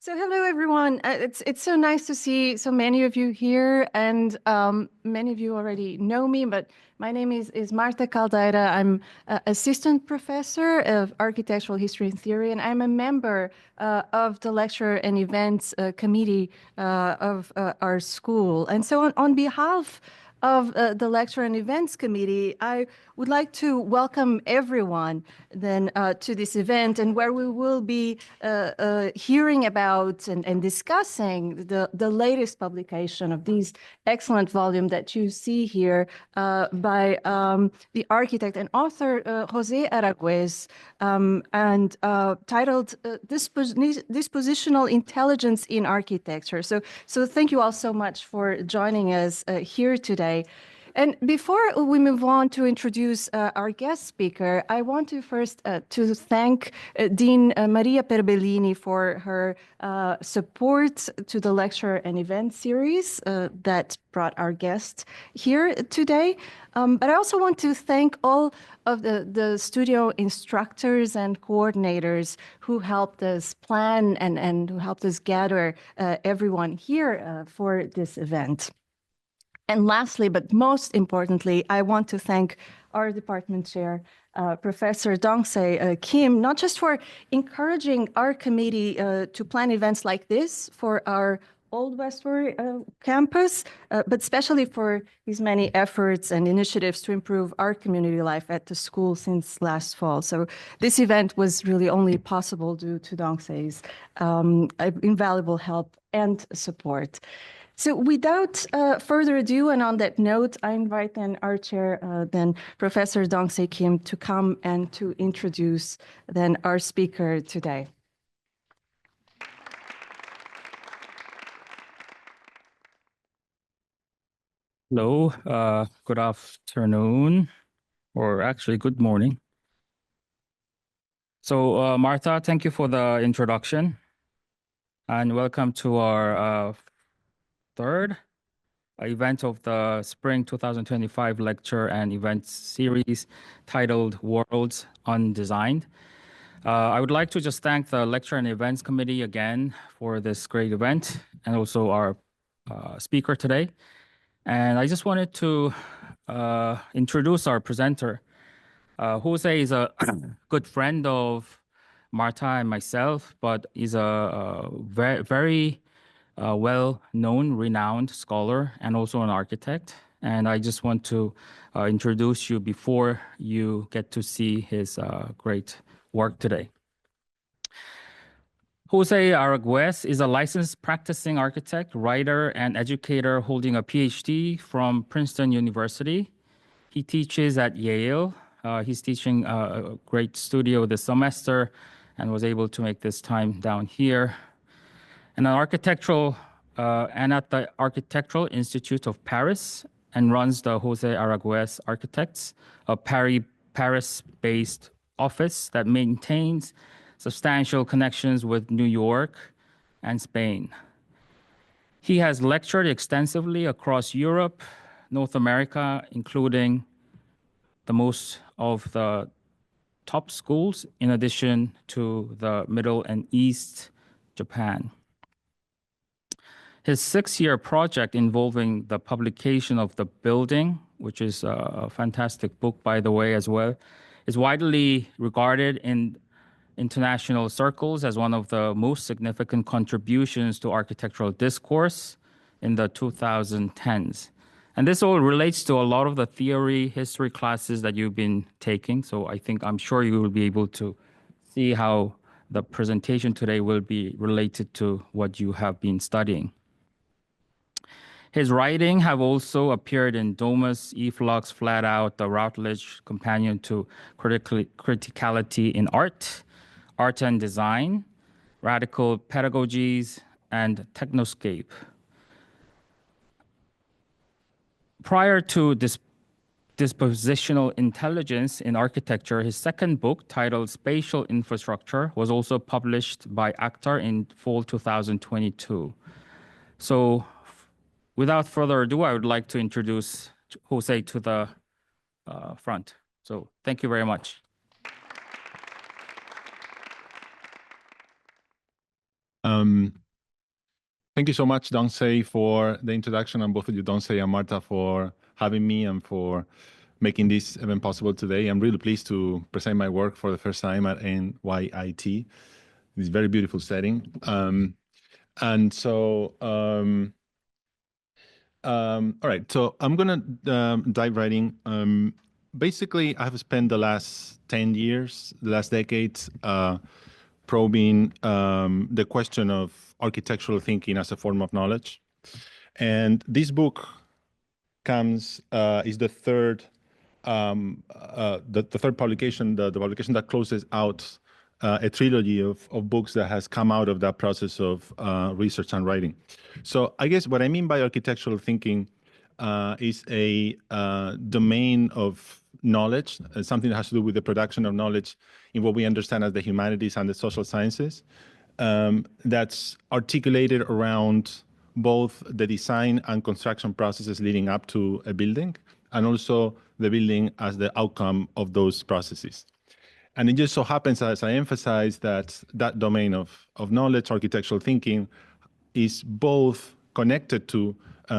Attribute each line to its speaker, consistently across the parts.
Speaker 1: So hello everyone. It's so nice to see so many of you here, and many of you already know me. But my name is Marta Calderia. I'm assistant professor of architectural history and theory, and I'm a member of the lecture and events committee of our school. And so, on behalf of the lecture and events committee, I would like to welcome everyone then to this event, and where we will be hearing about and discussing the latest publication of these excellent volume that you see here by the architect and author Jose Araguez, and titled Dispositional Intelligence in Architecture. So thank you all so much for joining us here today. And before we move on to introduce our guest speaker, I want to first to thank Dean Maria Perbellini for her support to the lecture and event series that brought our guest here today. But I also want to thank all of the studio instructors and coordinators who helped us plan and who helped us gather everyone here for this event. And lastly, but most importantly, I want to thank our department chair, Professor Dongsei Kim, not just for encouraging our committee to plan events like this for our Old Westbury campus, but especially for his many efforts and initiatives to improve our community life at the school since last fall. So this event was really only possible due to Dongsei's invaluable help and support. So without further ado, and on that note, I invite then our chair, then Professor Dongsei Kim, to come and to introduce then our speaker today.
Speaker 2: Hello, good afternoon, or actually good morning. So Marta, thank you for the introduction, and welcome to our third event of the Spring 2025 lecture and event series titled Worlds Undesigned. I would like to just thank the lecture and events committee again for this great event, and also our speaker today. And I just wanted to introduce our presenter. Jose is a good friend of Marta and myself, but is a very well-known, renowned scholar and also an architect. And I just want to introduce you before you get to see his great work today. Jose Araguez is a licensed practicing architect, writer, and educator holding a PhD from Princeton University. He teaches at Yale. He's teaching a great studio this semester and was able to make this time down here. And at the Architectural Institute of Paris, and runs the Jose Araguez Architects, a Paris-based office that maintains substantial connections with New York and Spain. He has lectured extensively across Europe, North America, including the most of the top schools, in addition to the Middle and East Japan. His 6-year project involving the publication of The Building, which is a fantastic book, by the way, as well, is widely regarded in international circles as one of the most significant contributions to architectural discourse in the 2010s. And this all relates to a lot of the theory, history classes that you've been taking. So I'm sure you will be able to see how the presentation today will be related to what you have been studying. His writing have also appeared in Domus, Efflux, Flat Out, the Routledge Companion to Criticality in Art, Art and Design, Radical Pedagogies, and Technoscape. Prior to Dispositional Intelligence in Architecture, his second book, titled Spatial Infrastructure, was also published by Actar in fall 2022. So without further ado, I would like to introduce Jose to the front. So thank you very much.
Speaker 3: Um, Thank you so much, Dongsei, for the introduction, and both of you, Dongsei and Marta, for having me and for making this event possible today. I'm really pleased to present my work for the first time at NYIT, this very beautiful setting. All right, so I'm gonna dive right in. Basically, I have spent the last 10 years, the last decades, probing the question of architectural thinking as a form of knowledge. And this book is the third the third publication, the publication that closes out a trilogy of books that has come out of that process of research and writing. So I guess what I mean by architectural thinking is a domain of knowledge, something that has to do with the production of knowledge in what we understand as the humanities and the social sciences, that's articulated around both the design and construction processes leading up to a building, and also the building as the outcome of those processes. And it just so happens, as I emphasize, that that domain of knowledge, architectural thinking, is both connected to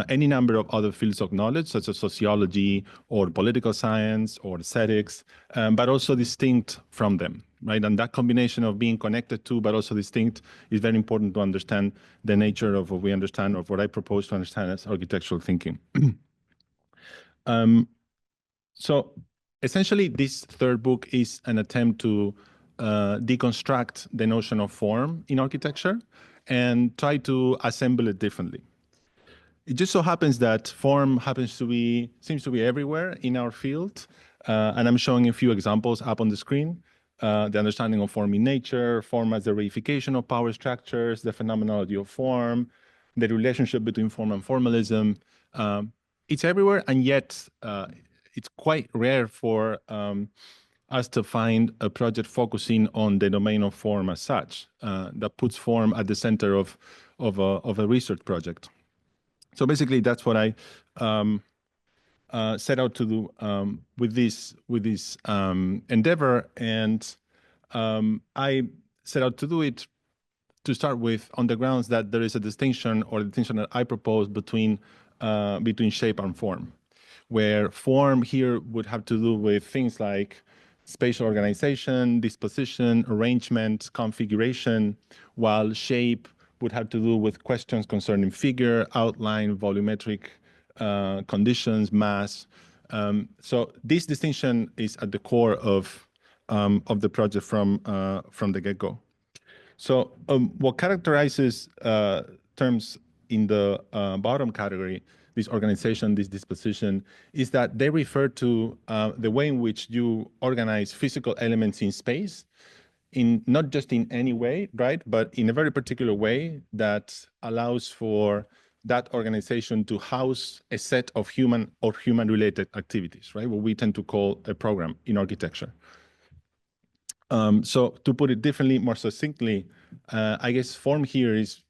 Speaker 3: any number of other fields of knowledge, such as sociology or political science or aesthetics, but also distinct from them, right? And that combination of being connected to, but also distinct, is very important to understand the nature of what we understand, or what I propose to understand as architectural thinking. So essentially, this third book is an attempt to deconstruct the notion of form in architecture and try to assemble it differently. It just so happens that form seems to be everywhere in our field. And I'm showing a few examples up on the screen. The understanding of form in nature, form as the reification of power structures, the phenomenology of form, the relationship between form and formalism. It's everywhere, and yet it's quite rare for us to find a project focusing on the domain of form as such, that puts form at the center of a research project. So basically, that's what I set out to do with this endeavor, and I set out to do it to start with on the grounds that there is a distinction, or the distinction that I propose, between shape and form, where form here would have to do with things like spatial organization, disposition, arrangement, configuration, while shape would have to do with questions concerning figure, outline, volumetric conditions, mass. So this distinction is at the core of the project from the get-go. So what characterizes terms in the bottom category, this organization, this disposition, is that they refer to the way in which you organize physical elements in space, not just in any way, right, but in a very particular way that allows for that organization to house a set of human or human-related activities, right, what we tend to call a program in architecture. So to put it differently, more succinctly, I guess form here is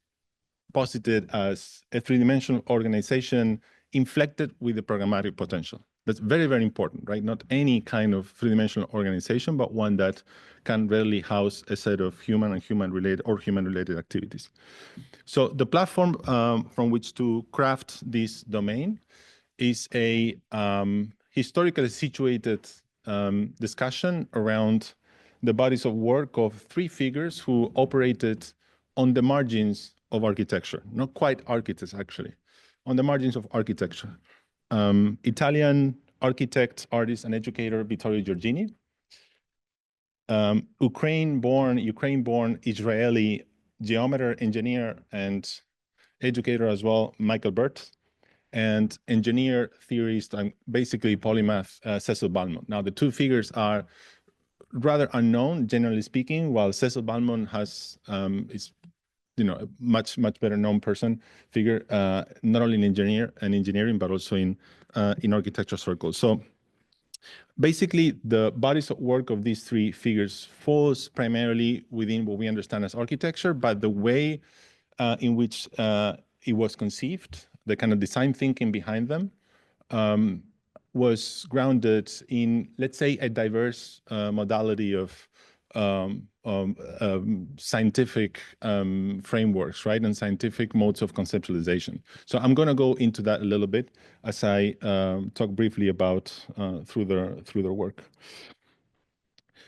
Speaker 3: posited as a three-dimensional organization inflected with the programmatic potential. That's very, very important, right? Not any kind of three-dimensional organization, but one that can readily house a set of human and human-related activities. So the platform from which to craft this domain is a historically situated discussion around the bodies of work of three figures who operated on the margins of architecture, not quite architects actually, on the margins of architecture. Italian architect, artist, and educator Vittorio Giorgini, Ukraine-born Israeli geometer, engineer, and educator as well, Michaël Burt, and engineer, theorist, and basically polymath, Cecil Balmond. Now, the two figures are rather unknown, generally speaking, while Cecil Balmond is a much better known figure, not only in engineering, but also in architecture circles. So basically, the bodies of work of these three figures falls primarily within what we understand as architecture, but the way in which it was conceived, the kind of design thinking behind them, was grounded in, let's say, a diverse modality of scientific frameworks, right, and scientific modes of conceptualization. So I'm going to go into that a little bit as I talk briefly about through their work.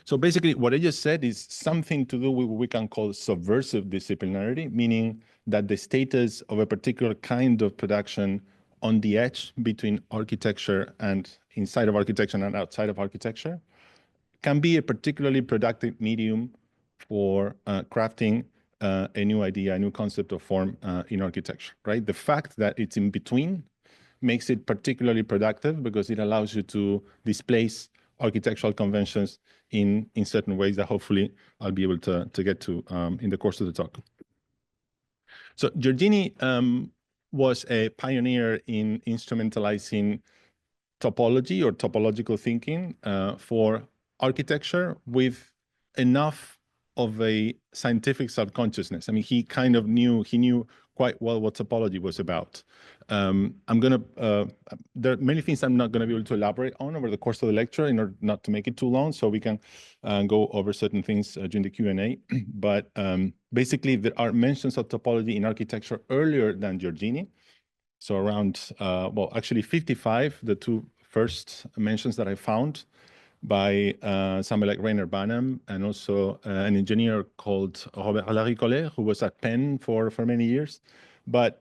Speaker 3: So basically, what I just said is something to do with what we can call subversive disciplinarity, meaning that the status of a particular kind of production on the edge between architecture and inside of architecture and outside of architecture can be a particularly productive medium for crafting a new idea, a new concept of form in architecture, right? The fact that it's in between makes it particularly productive because it allows you to displace architectural conventions in certain ways that hopefully I'll be able to get to in the course of the talk. So Giorgini was a pioneer in instrumentalizing topology or topological thinking for architecture with enough of a scientific subconsciousness. I mean, he kind of knew quite well what topology was about. There are many things I'm not going to be able to elaborate on over the course of the lecture in order not to make it too long, so we can go over certain things during the Q&A. But basically, there are mentions of topology in architecture earlier than Giorgini. So around, well, actually 55, the two first mentions that I found by somebody like Rainer Banham and also an engineer called Robert Larry-Collet, who was at Penn for many years. But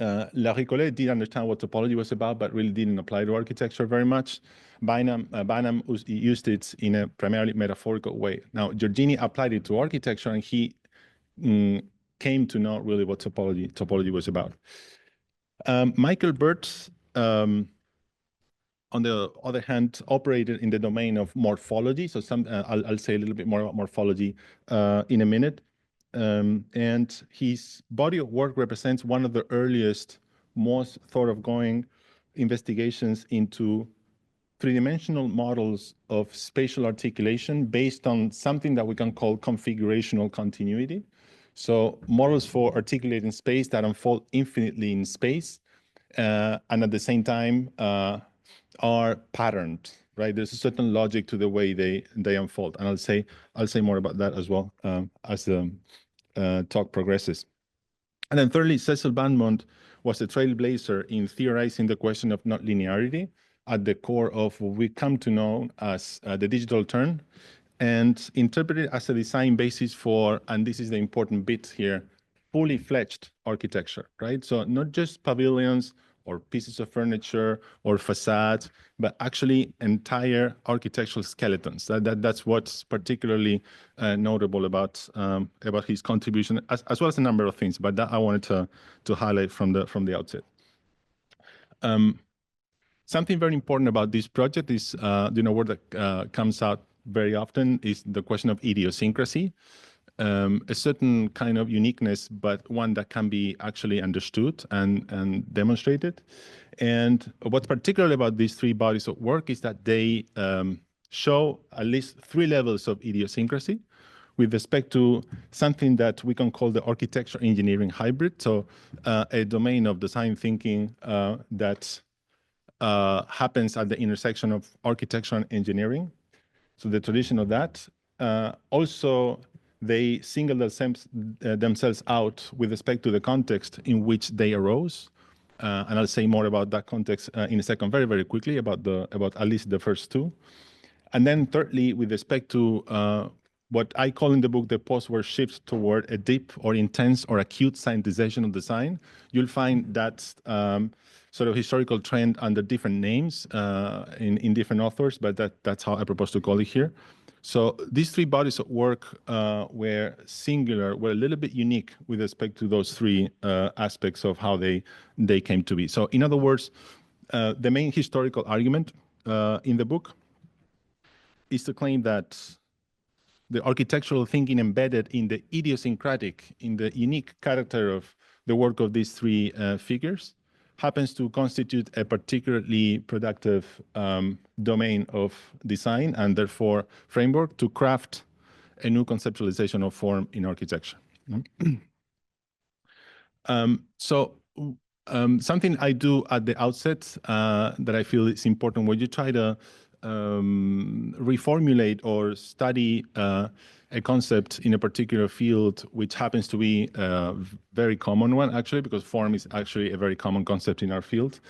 Speaker 3: Larry-Collet did understand what topology was about, but really didn't apply to architecture very much. Banham used it in a primarily metaphorical way. Now, Giorgini applied it to architecture, and he came to know really what topology was about. Michaël Burt, on the other hand, operated in the domain of morphology. So I'll say a little bit more about morphology in a minute. And his body of work represents one of the earliest, most thought-of-going investigations into three-dimensional models of spatial articulation based on something that we can call configurational continuity. So models for articulating space that unfold infinitely in space and at the same time are patterned, right? There's a certain logic to the way they unfold. And I'll say more about that as well as the talk progresses. And then thirdly, Cecil Balmond was a trailblazer in theorizing the question of non-linearity at the core of what we come to know as the digital turn, and interpreted as a design basis for, and this is the important bit here, fully fledged architecture, right? So not just pavilions or pieces of furniture or facades, but actually entire architectural skeletons. That's what's particularly notable about his contribution, as well as a number of things. But that I wanted to highlight from the outset. Something very important about this project is, word that comes out very often is the question of idiosyncrasy. A certain kind of uniqueness, but one that can be actually understood and demonstrated. And what's particular about these three bodies of work is that they show at least three levels of idiosyncrasy with respect to something that we can call the architecture engineering hybrid. So a domain of design thinking that happens at the intersection of architecture and engineering. So the tradition of that. Also, they single themselves out with respect to the context in which they arose. And I'll say more about that context in a second, very, very quickly, about at least the first two. And then thirdly, with respect to what I call in the book the post-war shift toward a deep or intense or acute scientization of design, you'll find that sort of historical trend under different names in different authors, but that's how I propose to call it here. So these three bodies of work were singular, were a little bit unique with respect to those three aspects of how they came to be. So in other words, the main historical argument in the book is to claim that the architectural thinking embedded in the idiosyncratic, in the unique character of the work of these three figures happens to constitute a particularly productive domain of design and therefore framework to craft a new conceptualization of form in architecture. Something I do at the outset that I feel is important when you try to reformulate or study a concept in a particular field, which happens to be a very common one, actually, because form is actually a very common concept in our field.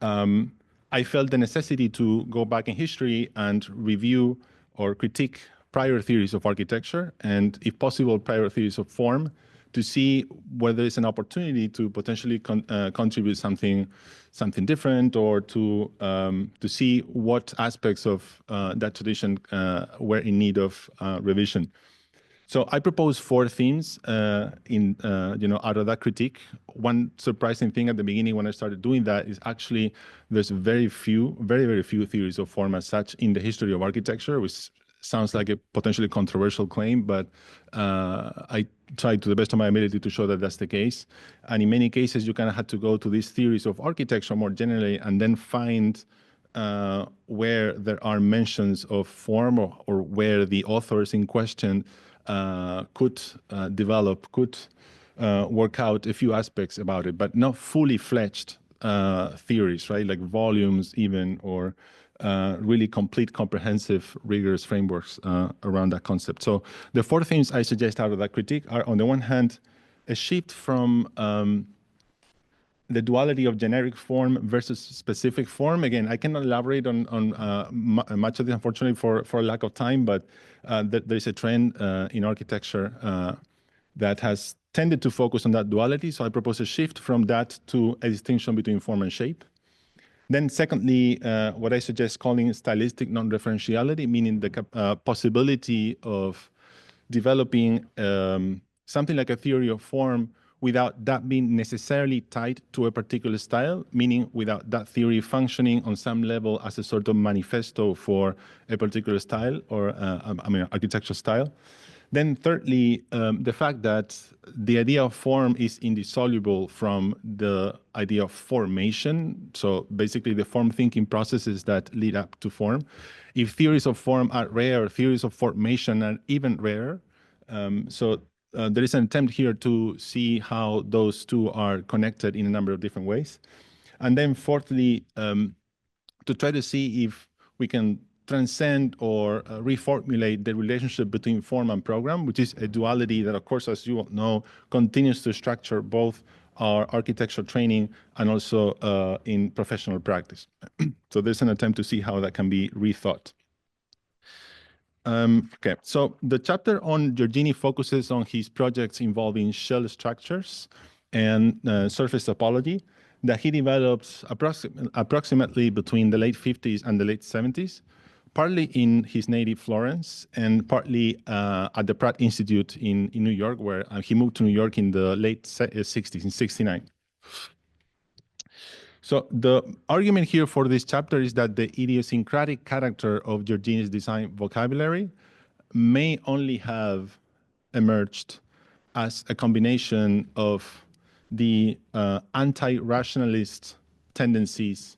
Speaker 3: I felt the necessity to go back in history and review or critique prior theories of architecture and, if possible, prior theories of form, to see whether there's an opportunity to potentially contribute something different, or to see what aspects of that tradition were in need of revision. So I propose 4 themes out of that critique. One surprising thing at the beginning when I started doing that is actually there's very, very few theories of form as such in the history of architecture, which sounds like a potentially controversial claim, but I tried to the best of my ability to show that that's the case. And in many cases, you kind of had to go to these theories of architecture more generally and then find where there are mentions of form, or where the authors in question could work out a few aspects about it, but not fully fledged theories, right? Like volumes even, or really complete, comprehensive, rigorous frameworks around that concept. So the 4 themes I suggest out of that critique are, on the one hand, a shift from the duality of generic form versus specific form. Again, I cannot elaborate on much of this, unfortunately, for lack of time, but there's a trend in architecture that has tended to focus on that duality. So I propose a shift from that to a distinction between form and shape. Then secondly, what I suggest calling stylistic non-referentiality, meaning the possibility of developing something like a theory of form without that being necessarily tied to a particular style, meaning without that theory functioning on some level as a sort of manifesto for a particular style, or architectural style. Then thirdly, the fact that the idea of form is indissoluble from the idea of formation. So basically the form thinking processes that lead up to form. If theories of form are rare, theories of formation are even rarer. There is an attempt here to see how those two are connected in a number of different ways. And then fourthly, to try to see if we can transcend or reformulate the relationship between form and program, which is a duality that, of course, as you all know, continues to structure both our architectural training and also in professional practice. So there's an attempt to see how that can be rethought. Okay, so the chapter on Giorgini focuses on his projects involving shell structures and surface topology that he developed approximately between the late 50s and the late 70s, partly in his native Florence and partly at the Pratt Institute in New York, where he moved to New York in the late 60s, in 69. So the argument here for this chapter is that the idiosyncratic character of Giorgini's design vocabulary may only have emerged as a combination of the anti-rationalist tendencies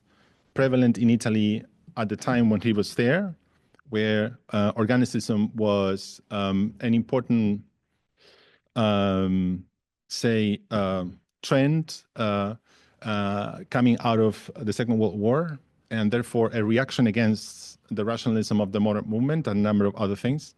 Speaker 3: prevalent in Italy at the time when he was there, where organicism was an important, trend coming out of the Second World War, and therefore a reaction against the rationalism of the modern movement and a number of other things,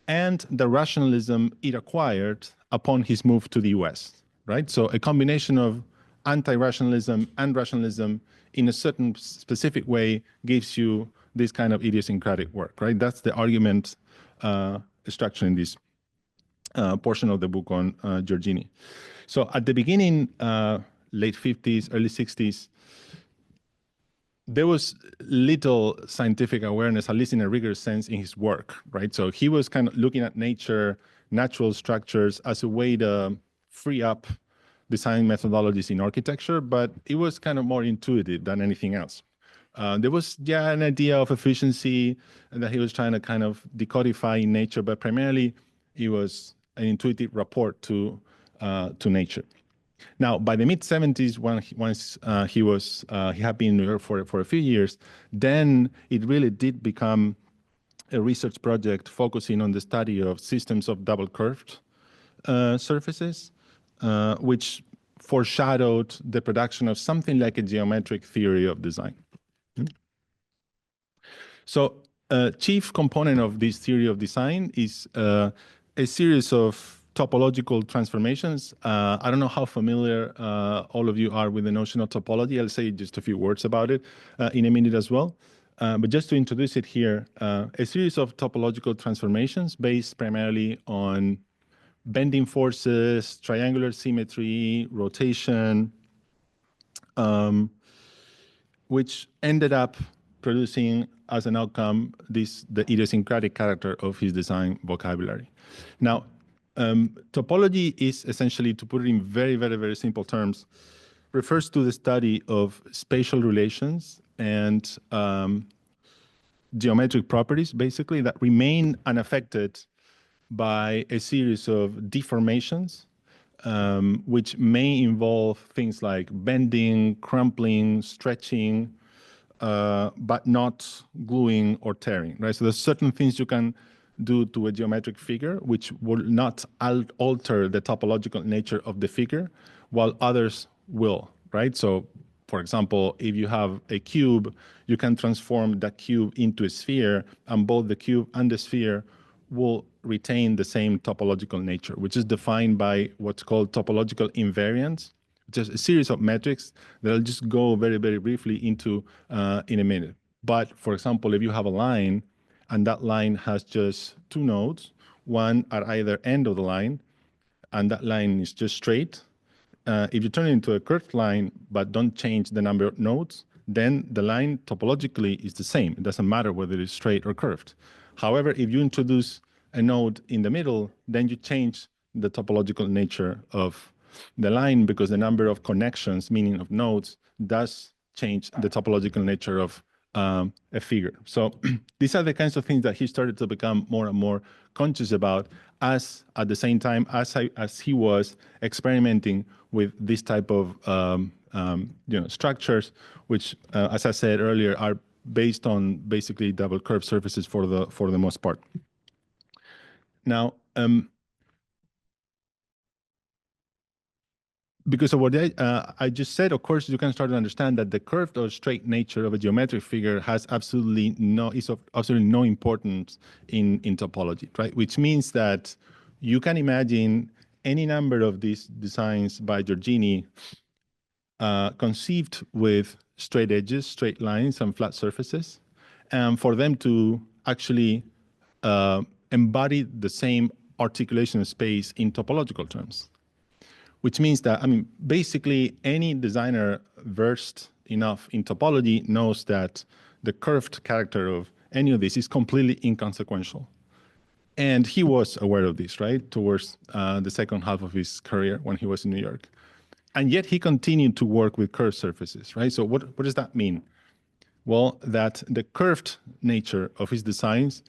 Speaker 3: and the rationalism it acquired upon his move to the US, right? So a combination of anti-rationalism and rationalism in a certain specific way gives you this kind of idiosyncratic work, right? That's the argument structure in this portion of the book on Giorgini. So at the beginning, late 50s, early 60s, there was little scientific awareness, at least in a rigorous sense, in his work, right? So he was kind of looking at nature, natural structures as a way to free up design methodologies in architecture, but it was kind of more intuitive than anything else. There was, an idea of efficiency that he was trying to kind of decodify in nature, but primarily it was an intuitive rapport to nature. Now, by the mid-70s, once he had been in New York for a few years, then it really did become a research project focusing on the study of systems of double curved surfaces, which foreshadowed the production of something like a geometric theory of design. So chief component of this theory of design is a series of topological transformations. I don't know how familiar all of you are with the notion of topology. I'll say just a few words about it in a minute as well. But just to introduce it here, a series of topological transformations based primarily on bending forces, triangular symmetry, rotation, which ended up producing as an outcome the idiosyncratic character of his design vocabulary. Now, topology is essentially, to put it in very, very, very simple terms, refers to the study of spatial relations and geometric properties, basically, that remain unaffected by a series of deformations, which may involve things like bending, crumpling, stretching, but not gluing or tearing, right? So there's certain things you can do to a geometric figure which will not alter the topological nature of the figure, while others will, right? So, for example, if you have a cube, you can transform that cube into a sphere, and both the cube and the sphere will retain the same topological nature, which is defined by what's called topological invariance, just a series of metrics that I'll just go very, very briefly into in a minute. But for example, if you have a line and that line has just two nodes, one at either end of the line, and that line is just straight, if you turn it into a curved line but don't change the number of nodes, then the line topologically is the same. It doesn't matter whether it's straight or curved. However, if you introduce a node in the middle, then you change the topological nature of the line, because the number of connections, meaning of nodes, does change the topological nature of a figure. So these are the kinds of things that he started to become more and more conscious about, as at the same time as he was experimenting with this type of structures, which, as I said earlier, are based on basically double curved surfaces for the most part. Now, because of what I just said, of course, you can start to understand that the curved or straight nature of a geometric figure has absolutely no importance in topology, right? Which means that you can imagine any number of these designs by Giorgini conceived with straight edges, straight lines, and flat surfaces, and for them to actually embody the same articulation of space in topological terms. Which means that, I mean, basically any designer versed enough in topology knows that the curved character of any of this is completely inconsequential. And he was aware of this, right, towards the second half of his career when he was in New York. And yet he continued to work with curved surfaces, right? So what does that mean? Well, that the curved nature of his designs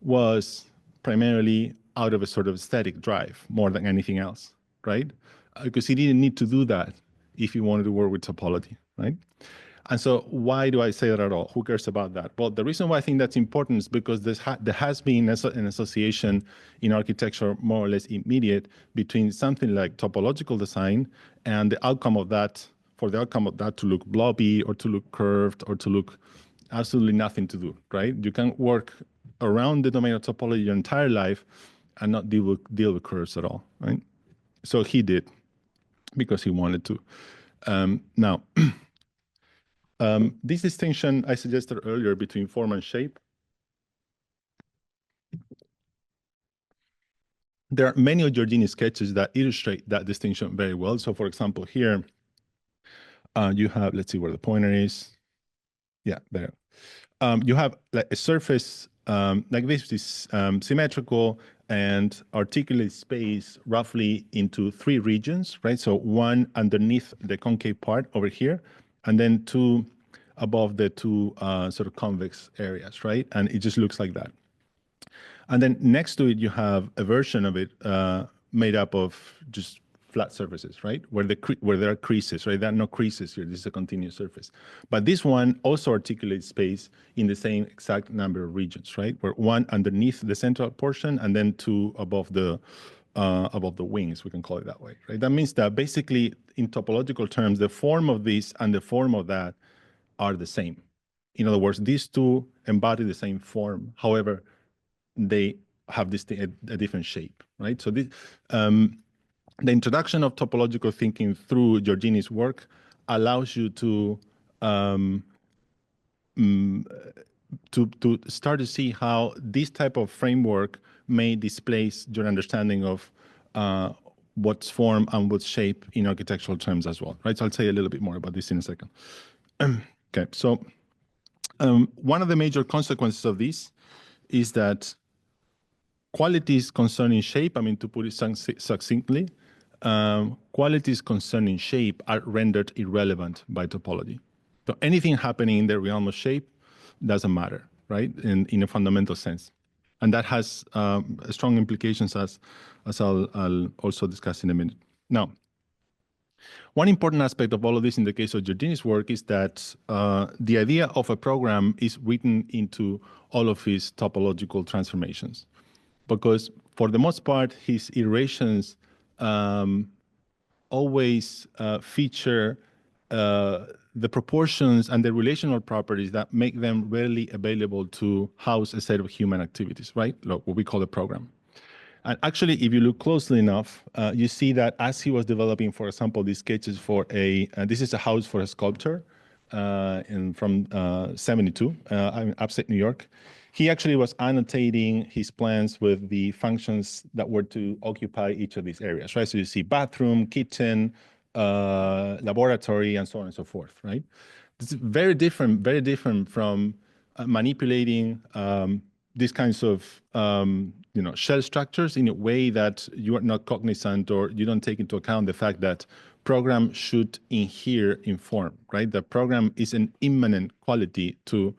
Speaker 3: was primarily out of a sort of aesthetic drive more than anything else, right? Because he didn't need to do that if he wanted to work with topology, right? And so why do I say that at all? Who cares about that? Well, the reason why I think that's important is because there has been an association in architecture more or less immediate between something like topological design and the outcome of that, for the outcome of that to look blobby or to look curved or to look absolutely nothing to do, right? You can work around the domain of topology your entire life and not deal with curves at all, right? So he did, because he wanted to. Now, this distinction I suggested earlier between form and shape, there are many of Giorgini's sketches that illustrate that distinction very well. So for example, here you have, let's see where the pointer is. Yeah, there. You have like a surface like this is symmetrical and articulate space roughly into three regions, right? So one underneath the concave part over here, and then two above the two sort of convex areas, right? And it just looks like that. And then next to it, you have a version of it made up of just flat surfaces, right? Where there are creases, right? There are no creases here. This is a continuous surface. But this one also articulates space in the same exact number of regions, right? Where one underneath the central portion and then two above the wings, we can call it that way, right? That means that basically in topological terms, the form of this and the form of that are the same, In other words, these two embody the same form. However, they have a different shape, right? So the introduction of topological thinking through Giorgini's work allows you to start to see how this type of framework may displace your understanding of what's form and what's shape in architectural terms as well, right? So I'll say a little bit more about this in a second. Okay, so one of the major consequences of this is that qualities concerning shape, I mean, to put it succinctly, qualities concerning shape are rendered irrelevant by topology. So anything happening in the realm of shape doesn't matter, right, in a fundamental sense. And that has strong implications, as I'll also discuss in a minute. Now, one important aspect of all of this in the case of Giorgini's work is that the idea of a program is written into all of his topological transformations, because for the most part, his iterations always feature the proportions and the relational properties that make them readily available to house a set of human activities, right? What we call a program. And actually, if you look closely enough, you see that as he was developing, for example, these sketches for this is a house for a sculptor from 72 in upstate New York. He actually was annotating his plans with the functions that were to occupy each of these areas, right? So you see bathroom, kitchen, laboratory, and so on and so forth, right? This is very different from manipulating these kinds of shell structures in a way that you are not cognizant, or you don't take into account the fact that program should inhere in form, right? The program is an immanent quality to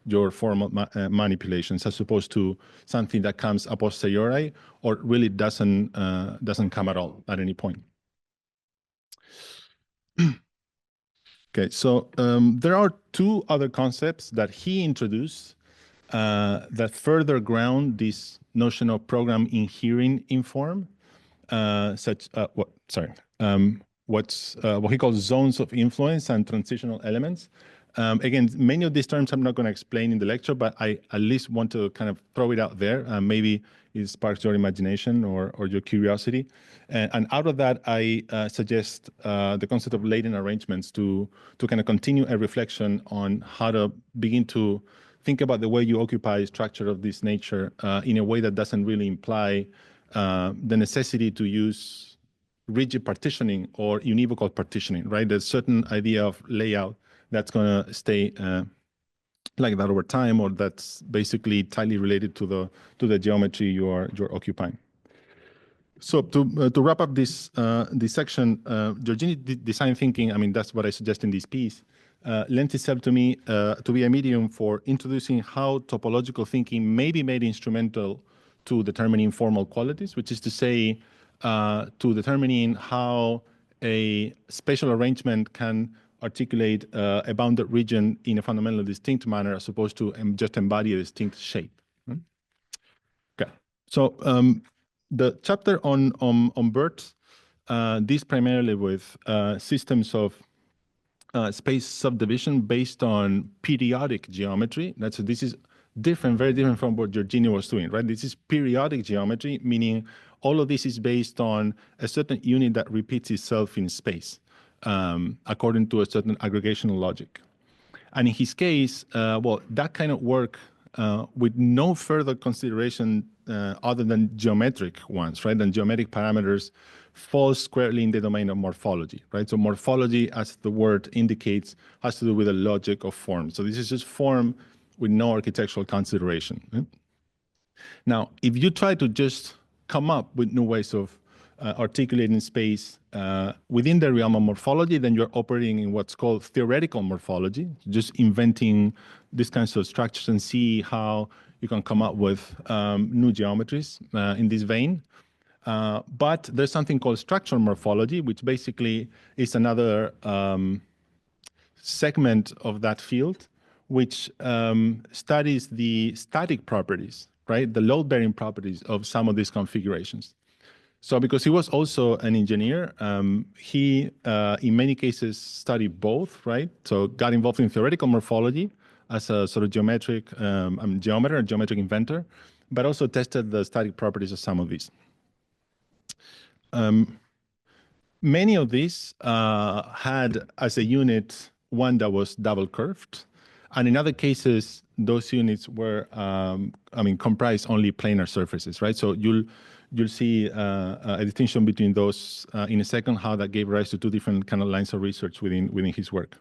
Speaker 3: your formal manipulations, as opposed to something that comes a posteriori or really doesn't come at all at any point. Okay, so there are two other concepts that he introduced that further ground this notion of program inhering in form, what he calls zones of influence and transitional elements. Again, many of these terms I'm not going to explain in the lecture, but I at least want to kind of throw it out there. Maybe it sparks your imagination or your curiosity. And out of that, I suggest the concept of latent arrangements to kind of continue a reflection on how to begin to think about the way you occupy structure of this nature in a way that doesn't really imply the necessity to use rigid partitioning or univocal partitioning, right? There's a certain idea of layout that's going to stay like that over time, or that's basically tightly related to the geometry you're occupying. So to wrap up this section, Giorgini design thinking, I mean, that's what I suggest in this piece, lends itself to me to be a medium for introducing how topological thinking may be made instrumental to determining formal qualities, which is to say, to determining how a spatial arrangement can articulate a bounded region in a fundamentally distinct manner, as opposed to just embody a distinct shape. Okay, so the chapter on Burt deals primarily with systems of space subdivision based on periodic geometry. This is different, very different from what Giorgini was doing, right? This is periodic geometry, meaning all of this is based on a certain unit that repeats itself in space, according to a certain aggregational logic. And in his case, well, that kind of work with no further consideration other than geometric ones, right? And geometric parameters falls squarely in the domain of morphology, right? So morphology, as the word indicates, has to do with the logic of form. So this is just form with no architectural consideration. Right? Now, if you try to just come up with new ways of articulating space within the realm of morphology, then you're operating in what's called theoretical morphology, just inventing these kinds of structures and see how you can come up with new geometries in this vein. But there's something called structural morphology, which basically is another segment of that field, which studies the static properties, right? The load-bearing properties of some of these configurations. So because he was also an engineer, he, in many cases, studied both, right? So got involved in theoretical morphology, as a sort of geometric geometer and geometric inventor, but also tested the static properties of some of these. Many of these had as a unit one that was double curved, and in other cases, those units were, comprise only planar surfaces, right? So you'll see a distinction between those in a second, how that gave rise to two different kind of lines of research within his work.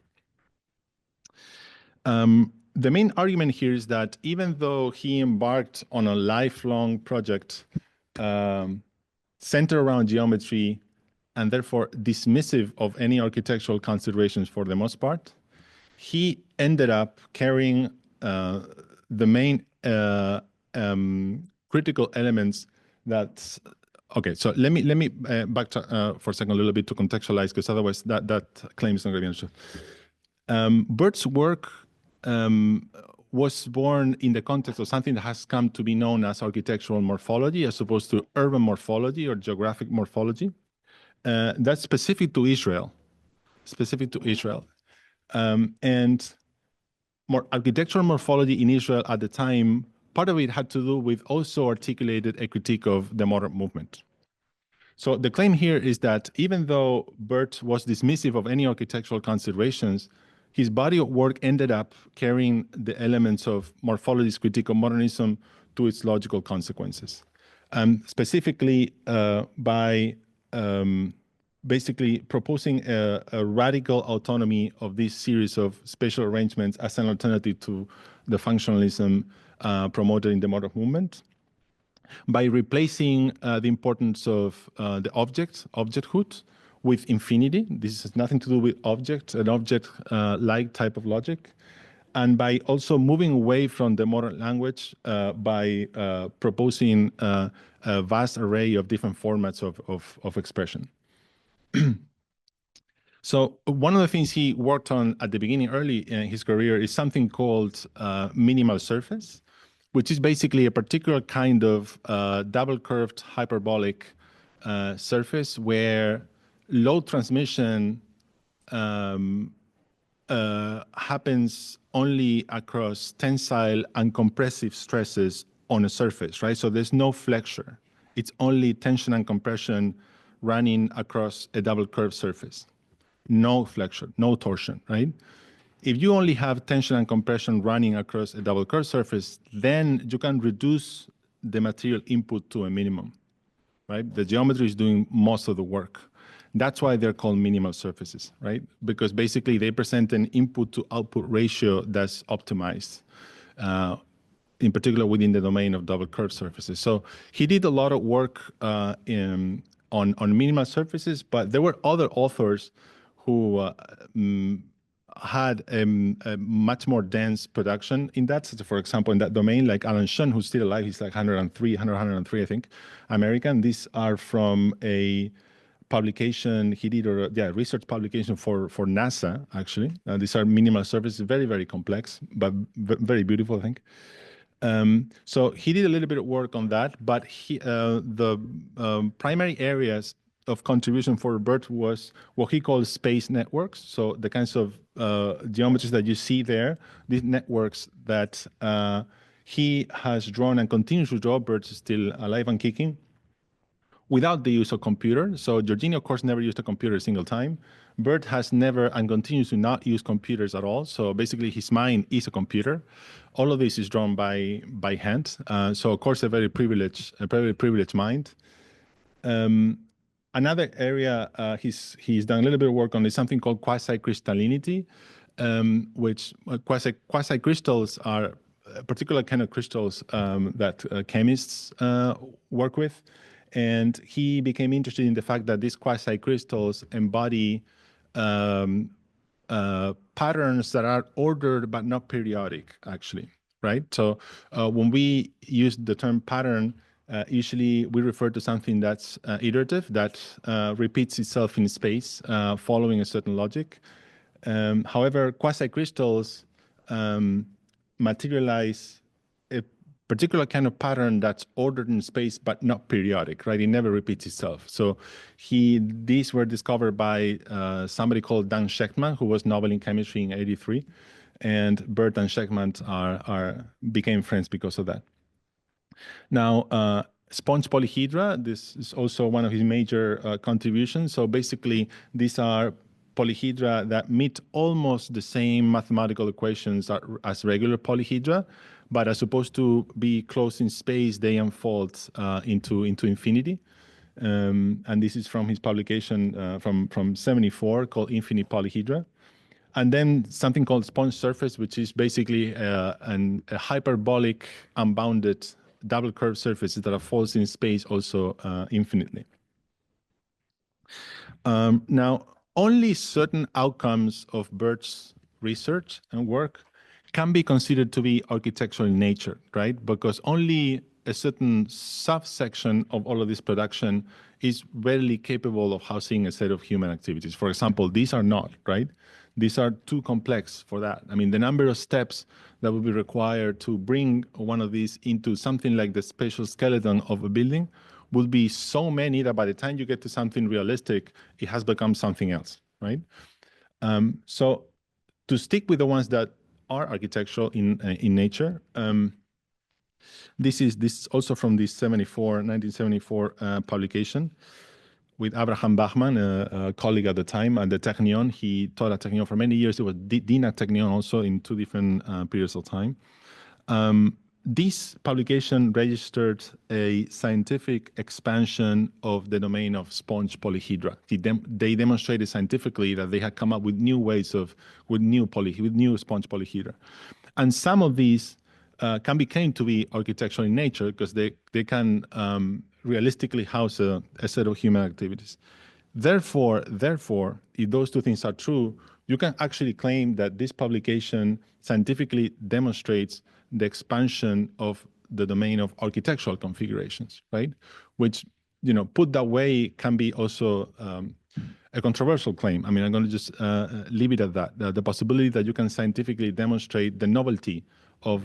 Speaker 3: The main argument here is that even though he embarked on a lifelong project centered around geometry and therefore dismissive of any architectural considerations for the most part, he ended up carrying the main critical elements that. Okay, so let me back to, for a second a little bit to contextualize, because otherwise that claim is not going to be understood. Burt's work was born in the context of something that has come to be known as architectural morphology, as opposed to urban morphology or geographic morphology. That's specific to Israel. And more architectural morphology in Israel at the time, part of it had to do with also articulated a critique of the modern movement. So the claim here is that even though Burt was dismissive of any architectural considerations, his body of work ended up carrying the elements of morphology's critique of modernism to its logical consequences. Specifically by basically proposing a radical autonomy of this series of spatial arrangements as an alternative to the functionalism promoted in the modern movement, by replacing the importance of the objecthood, with infinity. This has nothing to do with an object-like type of logic, and by also moving away from the modern language by proposing a vast array of different formats of expression. So one of the things he worked on at the beginning, early in his career, is something called minimal surface, which is basically a particular kind of double curved hyperbolic surface where load transmission happens only across tensile and compressive stresses on a surface, right? So there's no flexure. It's only tension and compression running across a double curved surface. No flexure, no torsion, right? If you only have tension and compression running across a double curved surface, then you can reduce the material input to a minimum, right? The geometry is doing most of the work. That's why they're called minimal surfaces, right? Because basically they present an input to output ratio that's optimized, in particular within the domain of double curved surfaces. So he did a lot of work on minimal surfaces, but there were other authors who had a much more dense production in that. So for example, in that domain, like Alan Shun, who's still alive, he's like 103, I think, American. These are from a publication he did, or research publication for NASA, actually. These are minimal surfaces, very, very complex, but very beautiful, I think. So he did a little bit of work on that, but the primary areas of contribution for Burt was what he calls space networks. So the kinds of geometries that you see there, these networks that he has drawn and continues to draw. Burt is still alive and kicking, without the use of computer. So Giorgini, of course, never used a computer a single time. Burt has never and continues to not use computers at all. So basically his mind is a computer. All of this is drawn by hand. So of course, a very privileged mind. Another area he's done a little bit of work on is something called quasi-crystallinity, which quasi-crystals are a particular kind of crystals that chemists work with. And he became interested in the fact that these quasi-crystals embody patterns that are ordered but not periodic, actually, right? So when we use the term pattern, usually we refer to something that's iterative, that repeats itself in space following a certain logic. However, quasi-crystals materialize a particular kind of pattern that's ordered in space but not periodic, right? It never repeats itself. So these were discovered by somebody called Dan Shechtman, who was Nobel in chemistry in '83. and Burt and Sheckman became friends because of that. Now, sponge polyhedra, this is also one of his major contributions. So basically, these are polyhedra that meet almost the same mathematical equations as regular polyhedra, but as opposed to be closed in space, they unfold into infinity. And this is from his publication from 74 called Infinite Polyhedra. And then something called sponge surface, which is basically a hyperbolic, unbounded, double curved surface that falls in space also infinitely. Now, only certain outcomes of Burt's research and work can be considered to be architectural in nature, right? Because only a certain subsection of all of this production is readily capable of housing a set of human activities. For example, these are not, right? These are too complex for that. I mean, the number of steps that would be required to bring one of these into something like the spatial skeleton of a building would be so many that by the time you get to something realistic, it has become something else, right? So to stick with the ones that are architectural in nature, this is also from this 1974 publication with Abraham Bachmann, a colleague at the time at the Technion. He taught at Technion for many years. He was dean at Technion also in two different periods of time. This publication registered a scientific expansion of the domain of sponge polyhedra. They demonstrated scientifically that they had come up with new ways with new sponge polyhedra. And some of these can be claimed to be architectural in nature because they can realistically house a set of human activities. Therefore, if those two things are true, you can actually claim that this publication scientifically demonstrates the expansion of the domain of architectural configurations, right? Which, put that way, can be also a controversial claim. I mean, I'm going to just leave it at that. The possibility that you can scientifically demonstrate the novelty of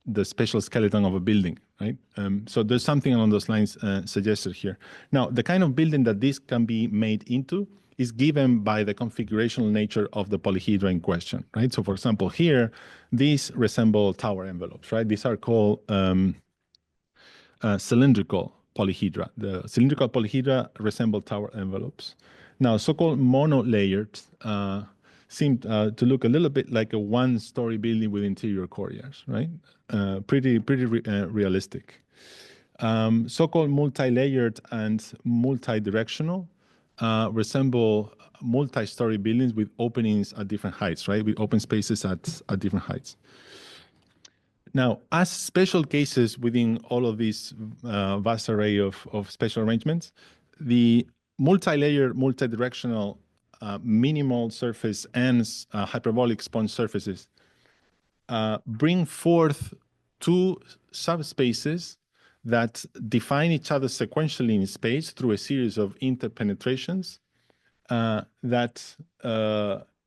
Speaker 3: the spatial skeleton of a building, right? So there's something along those lines suggested here. Now, the kind of building that this can be made into is given by the configurational nature of the polyhedra in question, right? So for example, here, these resemble tower envelopes, right? These are called cylindrical polyhedra. The cylindrical polyhedra resemble tower envelopes. Now, so-called mono-layered seem to look a little bit like a one-story building with interior courtyards, right? Pretty realistic. So-called multi-layered and multi-directional resemble multi-story buildings with openings at different heights, right? With open spaces at different heights. Now, as special cases within all of these vast array of spatial arrangements, the multi-layer, multi-directional minimal surface and hyperbolic sponge surfaces bring forth two subspaces that define each other sequentially in space through a series of interpenetrations that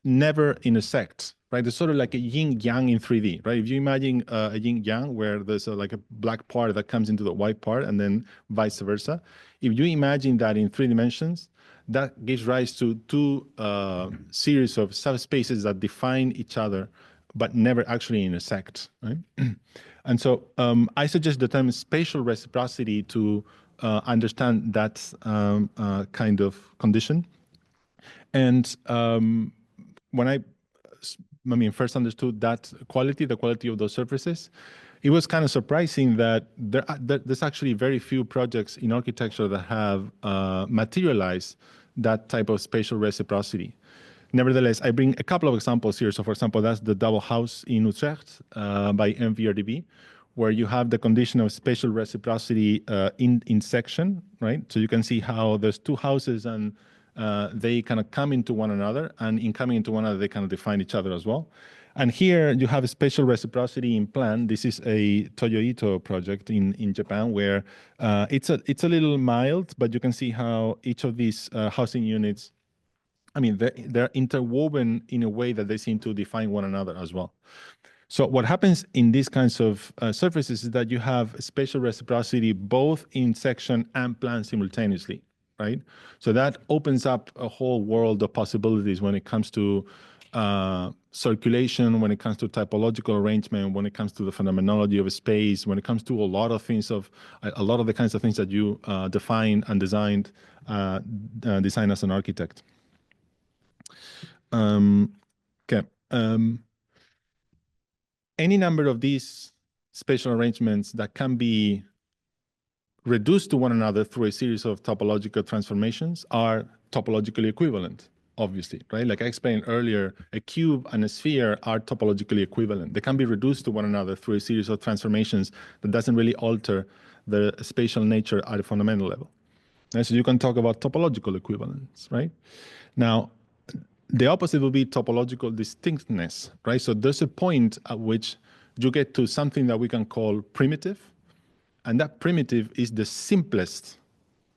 Speaker 3: never intersect, right? It's sort of like a yin-yang in 3D, right? If you imagine a yin-yang where there's like a black part that comes into the white part and then vice versa, if you imagine that in 3 dimensions, that gives rise to two series of subspaces that define each other but never actually intersect, right? And so I suggest the term spatial reciprocity to understand that kind of condition. And when I first understood that quality, the quality of those surfaces, it was kind of surprising that there's actually very few projects in architecture that have materialized that type of spatial reciprocity. Nevertheless, I bring a couple of examples here. So for example, that's the double house in Utrecht by MVRDB, where you have the condition of spatial reciprocity in section, right? So you can see how there's two houses and they kind of come into one another, and in coming into one another, they kind of define each other as well. And here you have a spatial reciprocity in plan. This is a Toyo Ito project in Japan, where it's a little mild, but you can see how each of these housing units, I mean, they're interwoven in a way that they seem to define one another as well. So what happens in these kinds of surfaces is that you have spatial reciprocity both in section and plan simultaneously, right? So that opens up a whole world of possibilities when it comes to circulation, when it comes to typological arrangement, when it comes to the phenomenology of space, when it comes to a lot of things a lot of the kinds of things that you defined and designed as an architect. Okay. Any number of these spatial arrangements that can be reduced to one another through a series of topological transformations are topologically equivalent, obviously, right? Like I explained earlier, a cube and a sphere are topologically equivalent. They can be reduced to one another through a series of transformations that doesn't really alter the spatial nature at a fundamental level. And so you can talk about topological equivalence, right? Now, the opposite will be topological distinctness, right? So there's a point at which you get to something that we can call primitive, and that primitive is the simplest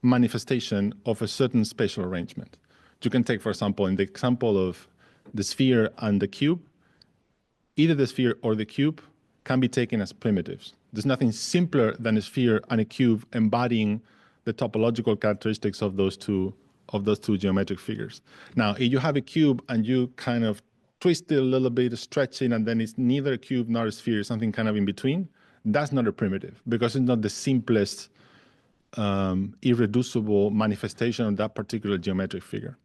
Speaker 3: manifestation of a certain spatial arrangement. You can take, for example, in the example of the sphere and the cube, either the sphere or the cube can be taken as primitives. There's nothing simpler than a sphere and a cube embodying the topological characteristics of those two geometric figures. Now, if you have a cube and you kind of twist it a little bit, stretch it, and then it's neither a cube nor a sphere, something kind of in between, that's not a primitive because it's not the simplest irreducible manifestation of that particular geometric figure.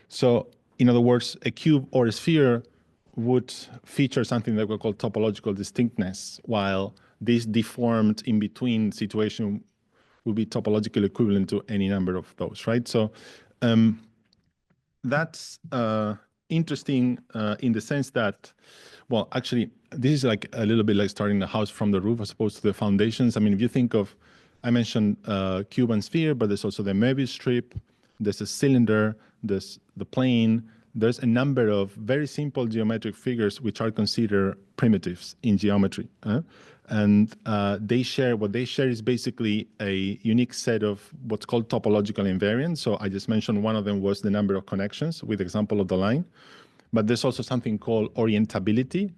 Speaker 3: So, in other words, a cube or a sphere would feature something that we call topological distinctness, while this deformed in-between situation would be topologically equivalent to any number of those, right? So that's interesting in the sense that, well, actually, this is like a little bit like starting the house from the roof as opposed to the foundations. I mean, if you think of, I mentioned cube and sphere, but there's also the Möbius strip, there's a cylinder, there's the plane, there's a number of very simple geometric figures which are considered primitives in geometry. And what they share is basically a unique set of what's called topological invariants. So I just mentioned one of them was the number of connections with the example of the line. But there's also something called orientability.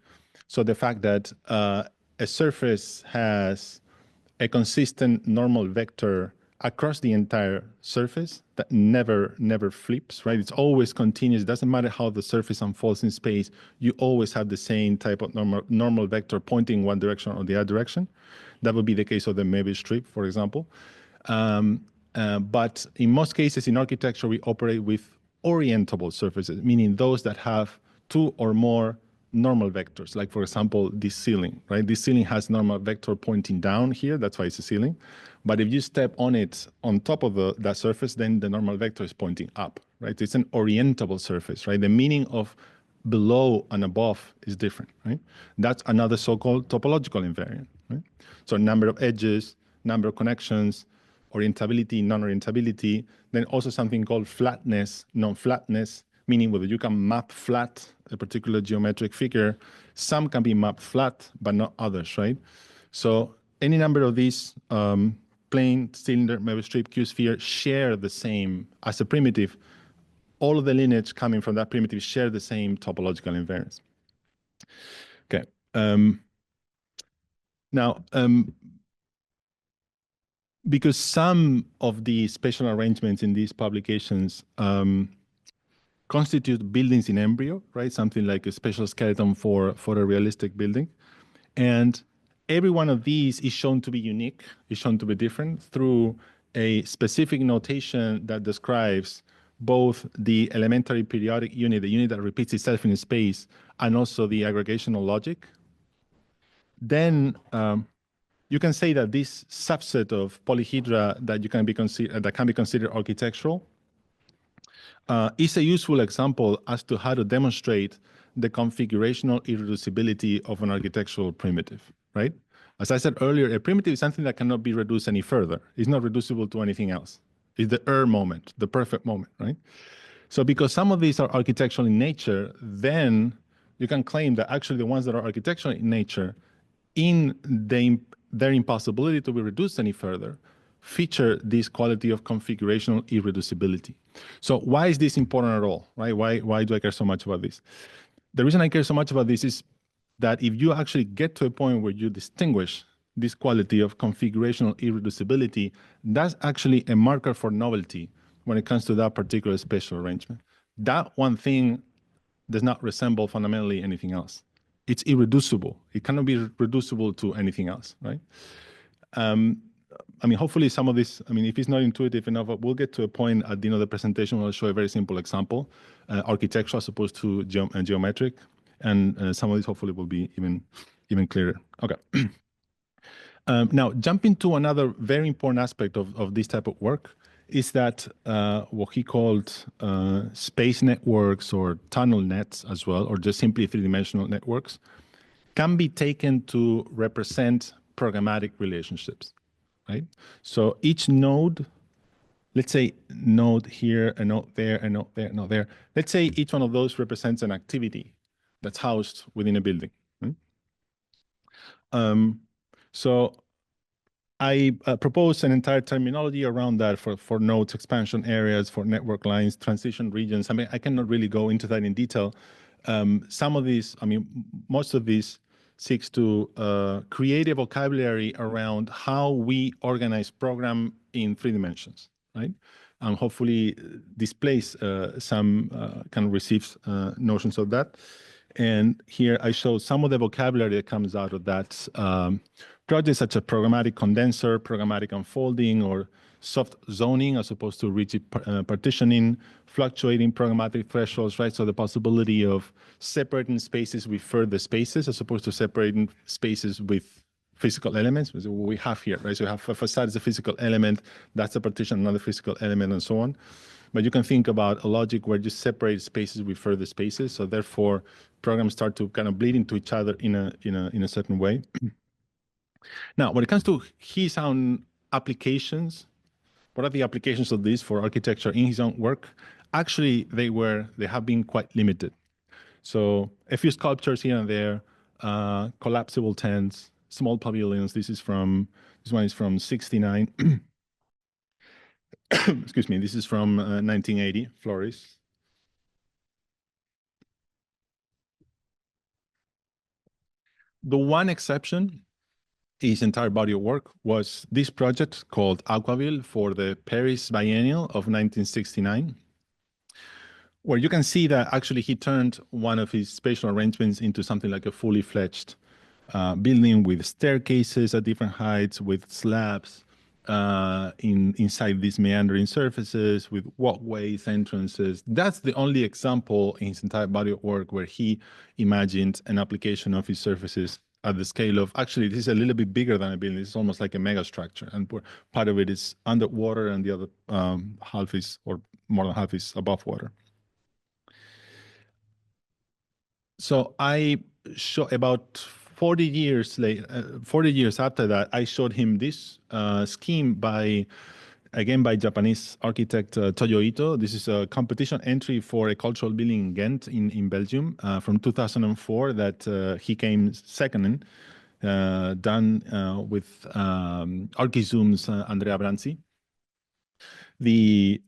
Speaker 3: So the fact that a surface has a consistent normal vector across the entire surface that never flips, right? It's always continuous. It doesn't matter how the surface unfolds in space. You always have the same type of normal vector pointing one direction or the other direction. That would be the case of the Möbius strip, for example. But in most cases in architecture, we operate with orientable surfaces, meaning those that have two or more normal vectors, like for example, this ceiling, right? This ceiling has normal vector pointing down here, that's why it's a ceiling. But if you step on it on top of that surface, then the normal vector is pointing up, right? It's an orientable surface, right? The meaning of below and above is different, right? That's another so-called topological invariant, right? So number of edges, number of connections, orientability, non-orientability, then also something called flatness, non-flatness, meaning whether you can map flat a particular geometric figure. Some can be mapped flat, but not others, right? So any number of these plane, cylinder, Möbius strip, cube, sphere share the same as a primitive. All of the lineage coming from that primitive share the same topological invariance. Okay. Now, because some of the spatial arrangements in these publications constitute buildings in embryo, right? Something like a spatial skeleton for a realistic building. And every one of these is shown to be unique, is shown to be different through a specific notation that describes both the elementary periodic unit, the unit that repeats itself in space, and also the aggregational logic. Then you can say that this subset of polyhedra that can be considered architectural is a useful example as to how to demonstrate the configurational irreducibility of an architectural primitive, right? As I said earlier, a primitive is something that cannot be reduced any further. It's not reducible to anything else. It's the moment, the perfect moment, right? So because some of these are architectural in nature, then you can claim that actually the ones that are architectural in nature, in their impossibility to be reduced any further, feature this quality of configurational irreducibility. So why is this important at all, right? Why do I care so much about this? The reason I care so much about this is that if you actually get to a point where you distinguish this quality of configurational irreducibility, that's actually a marker for novelty when it comes to that particular spatial arrangement. That one thing does not resemble fundamentally anything else. It's irreducible. It cannot be reducible to anything else, right? I mean, hopefully some of this, I mean, if it's not intuitive enough, we'll get to a point at the end of the presentation where I'll show a very simple example, architectural as opposed to geometric, and some of this hopefully will be even clearer. Okay. Now, jumping to another very important aspect of this type of work is that what he called space networks or tunnel nets as well, or just simply three-dimensional networks, can be taken to represent programmatic relationships, right? So each node, let's say node here, a node there, a node there, a node there. Let's say each one of those represents an activity that's housed within a building. Right? So I propose an entire terminology around that for nodes, expansion areas, for network lines, transition regions. I mean, I cannot really go into that in detail. Some of these, I mean, most of these seeks to create a vocabulary around how we organize program in 3 dimensions, right? And hopefully displays some kind of receives notions of that. And here I show some of the vocabulary that comes out of that. Projects such as programmatic condenser, programmatic unfolding, or soft zoning as opposed to rigid partitioning, fluctuating programmatic thresholds, right? So the possibility of separating spaces with further spaces as opposed to separating spaces with physical elements, which is what we have here, right? So you have a facade as a physical element, that's a partition, another physical element, and so on. But you can think about a logic where you separate spaces with further spaces. So therefore, programs start to kind of bleed into each other in a certain way. Now, when it comes to his own applications, what are the applications of this for architecture in his own work? Actually, they have been quite limited. So a few sculptures here and there, collapsible tents, small pavilions. This one is from 69. Excuse me, this is from 1980, Flores. The one exception, his entire body of work, was this project called Aquaville for the Paris Biennial of 1969, where you can see that actually he turned one of his spatial arrangements into something like a fully fledged building with staircases at different heights, with slabs inside these meandering surfaces, with walkways, entrances. That's the only example in his entire body of work where he imagined an application of his surfaces at the scale of, actually, this is a little bit bigger than a building. It's almost like a mega structure. And part of it is underwater and the other half is, or more than half is above water. So I show about 40 years after that, I showed him this scheme by Japanese architect Toyo Ito. This is a competition entry for a cultural building in Ghent in Belgium from 2004 that he came second in, done with Archizoom's Andrea Branzi. The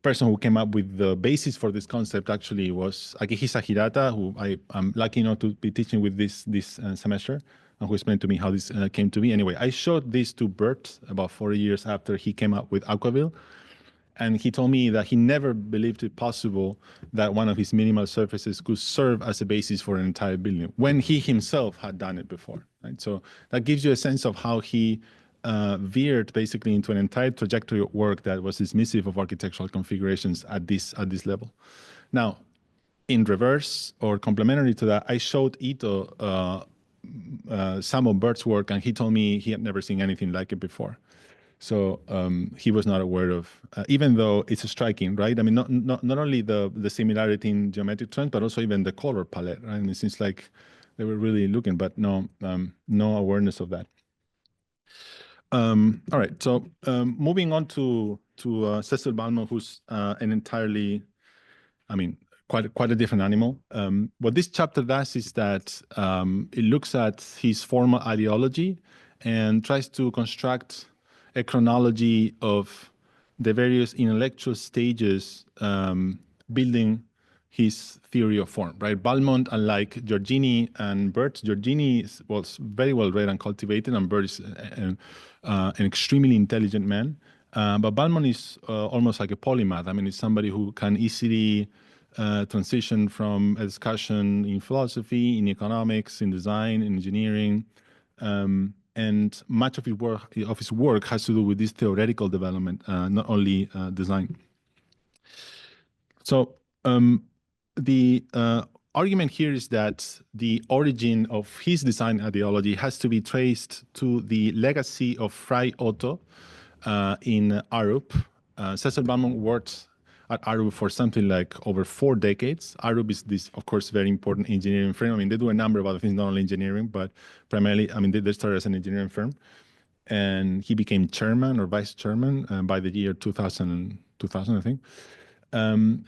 Speaker 3: person who came up with the basis for this concept actually was Akihisa Hirata, who I'm lucky enough to be teaching with this semester, and who explained to me how this came to be. Anyway, I showed this to Burt about 4 years after he came up with Aquaville, and he told me that he never believed it possible that one of his minimal surfaces could serve as a basis for an entire building when he himself had done it before. Right? So that gives you a sense of how he veered basically into an entire trajectory of work that was dismissive of architectural configurations at this level. Now, in reverse or complementary to that, I showed Ito some of Burt's work, and he told me he had never seen anything like it before. So he was not aware of, even though it's striking, right? I mean, not only the similarity in geometric terms, but also even the color palette, right? And it seems like they were really looking, but no awareness of that. All right, so moving on to Cecil Balmond, who's an entirely, I mean, quite a different animal. What this chapter does is that it looks at his formal ideology and tries to construct a chronology of the various intellectual stages building his theory of form, right? Balmond, unlike Giorgini and Burt, Giorgini was very well read and cultivated, and Burt is an extremely intelligent man. But Balmond is almost like a polymath. I mean, it's somebody who can easily transition from a discussion in philosophy, in economics, in design, in engineering, and much of his work has to do with this theoretical development, not only design. So the argument here is that the origin of his design ideology has to be traced to the legacy of Fray Otto in Arup. Cecil Balmond worked at Arup for something like over 4 decades. Arup is this, of course, very important engineering firm. I mean, they do a number of other things, not only engineering, but primarily, I mean, they started as an engineering firm. And he became chairman or vice chairman by the year 2000, I think.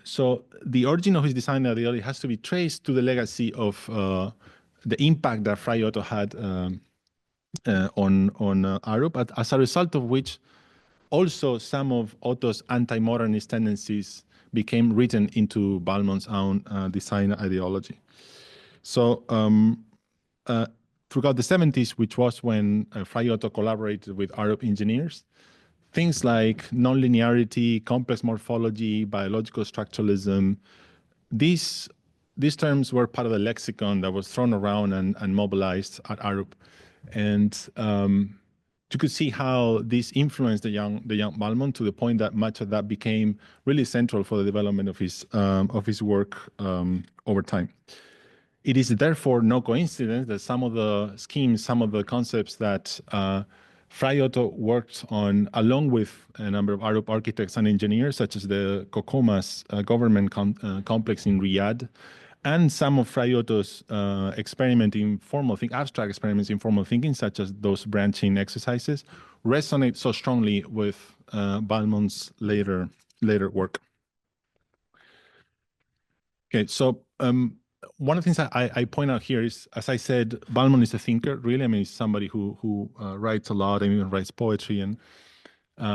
Speaker 3: So the origin of his design ideology has to be traced to the legacy of the impact that Fray Otto had on Arup, as a result of which also some of Otto's anti-modernist tendencies became written into Balmond's own design ideology. So throughout the 70s, which was when Fray Otto collaborated with Arup engineers, things like nonlinearity, complex morphology, biological structuralism, these terms were part of the lexicon that was thrown around and mobilized at Arup. And you could see how this influenced the young Balmond to the point that much of that became really central for the development of his work over time. It is therefore no coincidence that some of the schemes, some of the concepts that Fray Otto worked on, along with a number of Arup architects and engineers, such as the Kokomas government complex in Riyadh, and some of Fray Otto's abstract experiments in formal thinking, such as those branching exercises, resonate so strongly with Balmond's later work. Okay, so one of the things I point out here is, as I said, Balmond is a thinker, really. I mean, he's somebody who writes a lot and even writes poetry and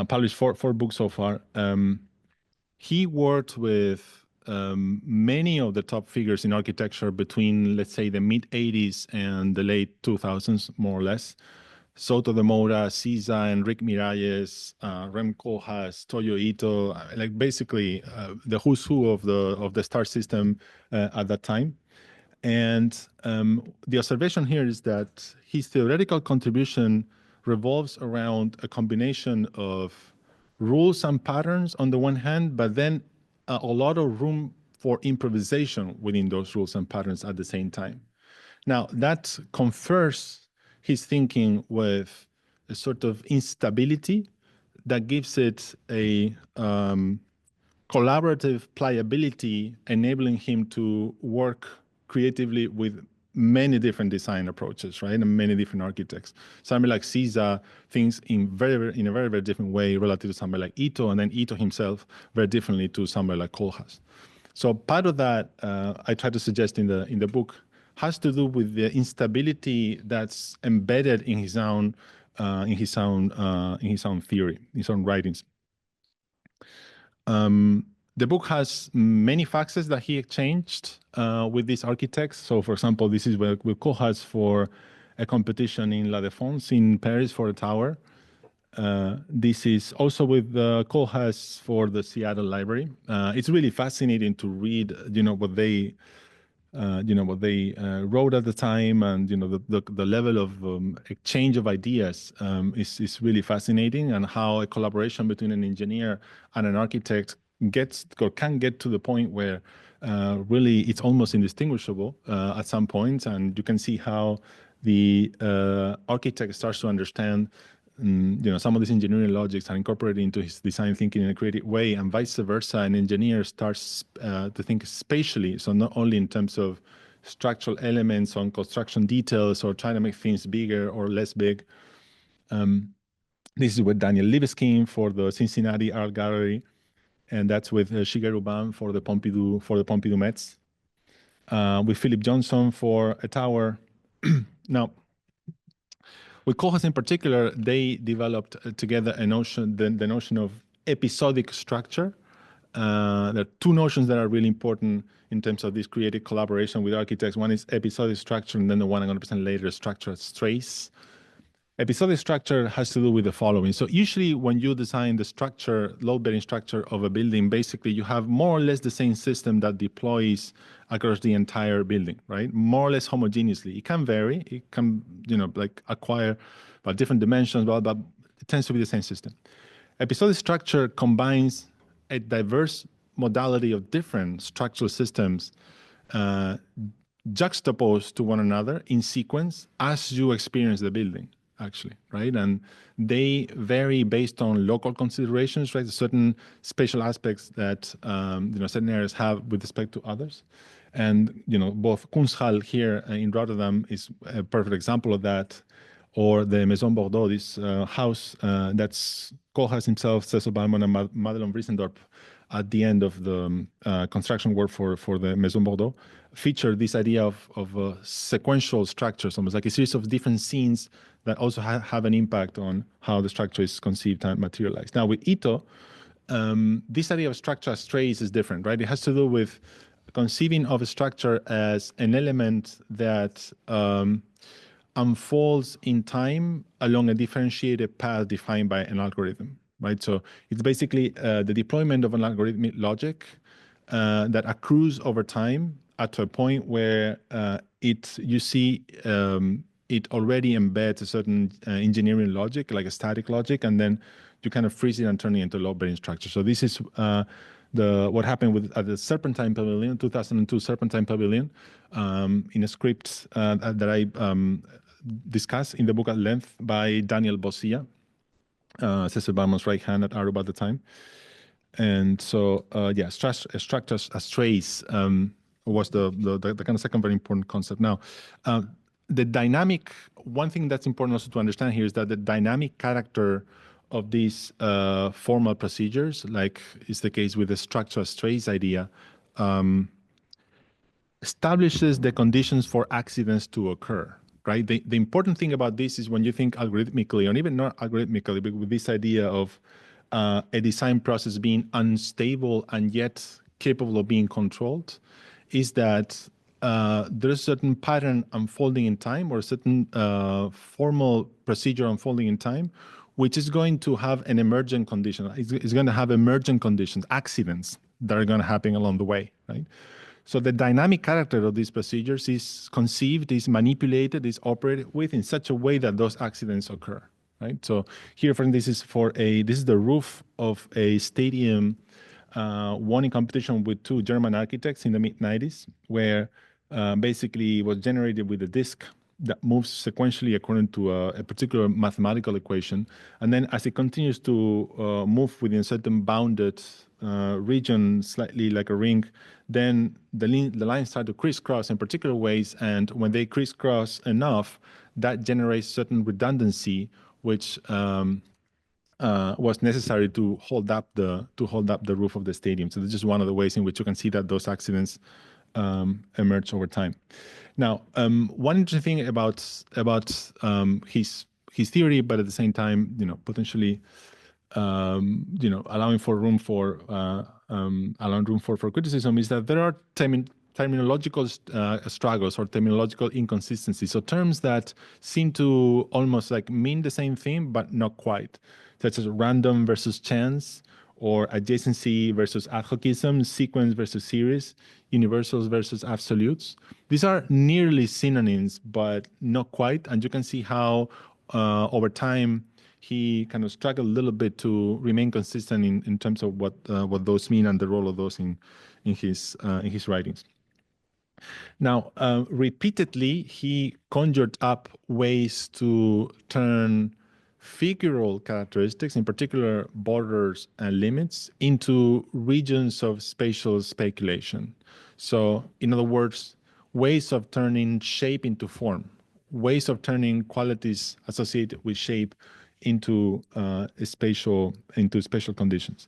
Speaker 3: published four books so far. He worked with many of the top figures in architecture between, let's say, the mid-'80s and the late 2000s, more or less. Soto de Moura, Siza, Enrique Miralles, Rem Koolhaas, Toyo Ito, like basically the who's who of the star system at that time. And the observation here is that his theoretical contribution revolves around a combination of rules and patterns on the one hand, but then a lot of room for improvisation within those rules and patterns at the same time. Now, that confers his thinking with a sort of instability that gives it a collaborative pliability, enabling him to work creatively with many different design approaches, right, and many different architects. Somebody like Siza thinks in a very, very different way relative to somebody like Ito, and then Ito himself very differently to somebody like Koolhaas. So part of that I try to suggest in the book has to do with the instability that's embedded in his own theory, in his own writings. The book has many faxes that he exchanged with these architects. So, for example, this is with Koolhaas for a competition in La Défense in Paris for a tower. This is also with Koolhaas for the Seattle Library. It's really fascinating to read, what they wrote at the time, and the level of exchange of ideas is really fascinating, and how a collaboration between an engineer and an architect can get to the point where really it's almost indistinguishable at some points, and you can see how the architect starts to understand some of these engineering logics are incorporated into his design thinking in a creative way, and vice versa. An engineer starts to think spatially, so not only in terms of structural elements on construction details or trying to make things bigger or less big. This is with Daniel Libeskind for the Cincinnati Art Gallery, and that's with Shigeru Ban for the Pompidou Metz. With Philip Johnson for a tower. Now, with Koolhaas in particular, they developed together the notion of episodic structure. There are two notions that are really important in terms of this creative collaboration with architects. One is episodic structure, and then the one I'm going to present later, structure as trace. Episodic structure has to do with the following. So usually when you design the structure, load-bearing structure of a building, basically you have more or less the same system that deploys across the entire building, right? More or less homogeneously. It can vary. It can, like acquire different dimensions, but it tends to be the same system. Episodic structure combines a diverse modality of different structural systems juxtaposed to one another in sequence as you experience the building, actually, right? And they vary based on local considerations, right? Certain spatial aspects that certain areas have with respect to others. And both Kunsthal here in Rotterdam is a perfect example of that, or the Maison Bordeaux, this house that's Koolhaas himself, Cecil Balmond, and Madelon Vriesendorp at the end of the construction work for the Maison Bordeaux, featured this idea of sequential structures, almost like a series of different scenes that also have an impact on how the structure is conceived and materialized. Now with Ito, this idea of structure as trace is different, right? It has to do with conceiving of a structure as an element that unfolds in time along a differentiated path defined by an algorithm, right? So it's basically the deployment of an algorithmic logic that accrues over time at a point where you see it already embeds a certain engineering logic, like a static logic, and then you kind of freeze it and turn it into a load-bearing structure. So this is what happened at the Serpentine Pavilion, 2002 Serpentine Pavilion, in a script that I discussed in the book at length by Daniel Bosilla, Cecil Balmond's right hand at Aruba at the time. And so, structures as trace was the kind of second very important concept. Now, the dynamic, one thing that's important also to understand here is that the dynamic character of these formal procedures, like is the case with the structure as trace idea, establishes the conditions for accidents to occur, right? The important thing about this is when you think algorithmically, or even not algorithmically, but with this idea of a design process being unstable and yet capable of being controlled, is that there's a certain pattern unfolding in time, or a certain formal procedure unfolding in time, which is going to have an emergent condition. It's going to have emergent conditions, accidents that are going to happen along the way, right? So the dynamic character of these procedures is conceived, is manipulated, is operated with in such a way that those accidents occur, right? So here, for instance, this is the roof of a stadium won in competition with two German architects in the mid-90s, where basically it was generated with a disk that moves sequentially according to a particular mathematical equation. And then as it continues to move within a certain bounded region, slightly like a ring, then the lines start to crisscross in particular ways. And when they crisscross enough, that generates certain redundancy, which was necessary to hold up the roof of the stadium. So this is one of the ways in which you can see that those accidents emerge over time. Now, one interesting thing about his theory, but at the same time, potentially, allowing room for criticism, is that there are terminological struggles or terminological inconsistencies. So terms that seem to almost like mean the same thing, but not quite, such as random versus chance, or adjacency versus ad hocism, sequence versus series, universals versus absolutes. These are nearly synonyms, but not quite. And you can see how over time he kind of struggled a little bit to remain consistent in terms of what those mean and the role of those in his writings. Now, repeatedly, he conjured up ways to turn figural characteristics, in particular borders and limits, into regions of spatial speculation. So, in other words, ways of turning shape into form, ways of turning qualities associated with shape into spatial conditions.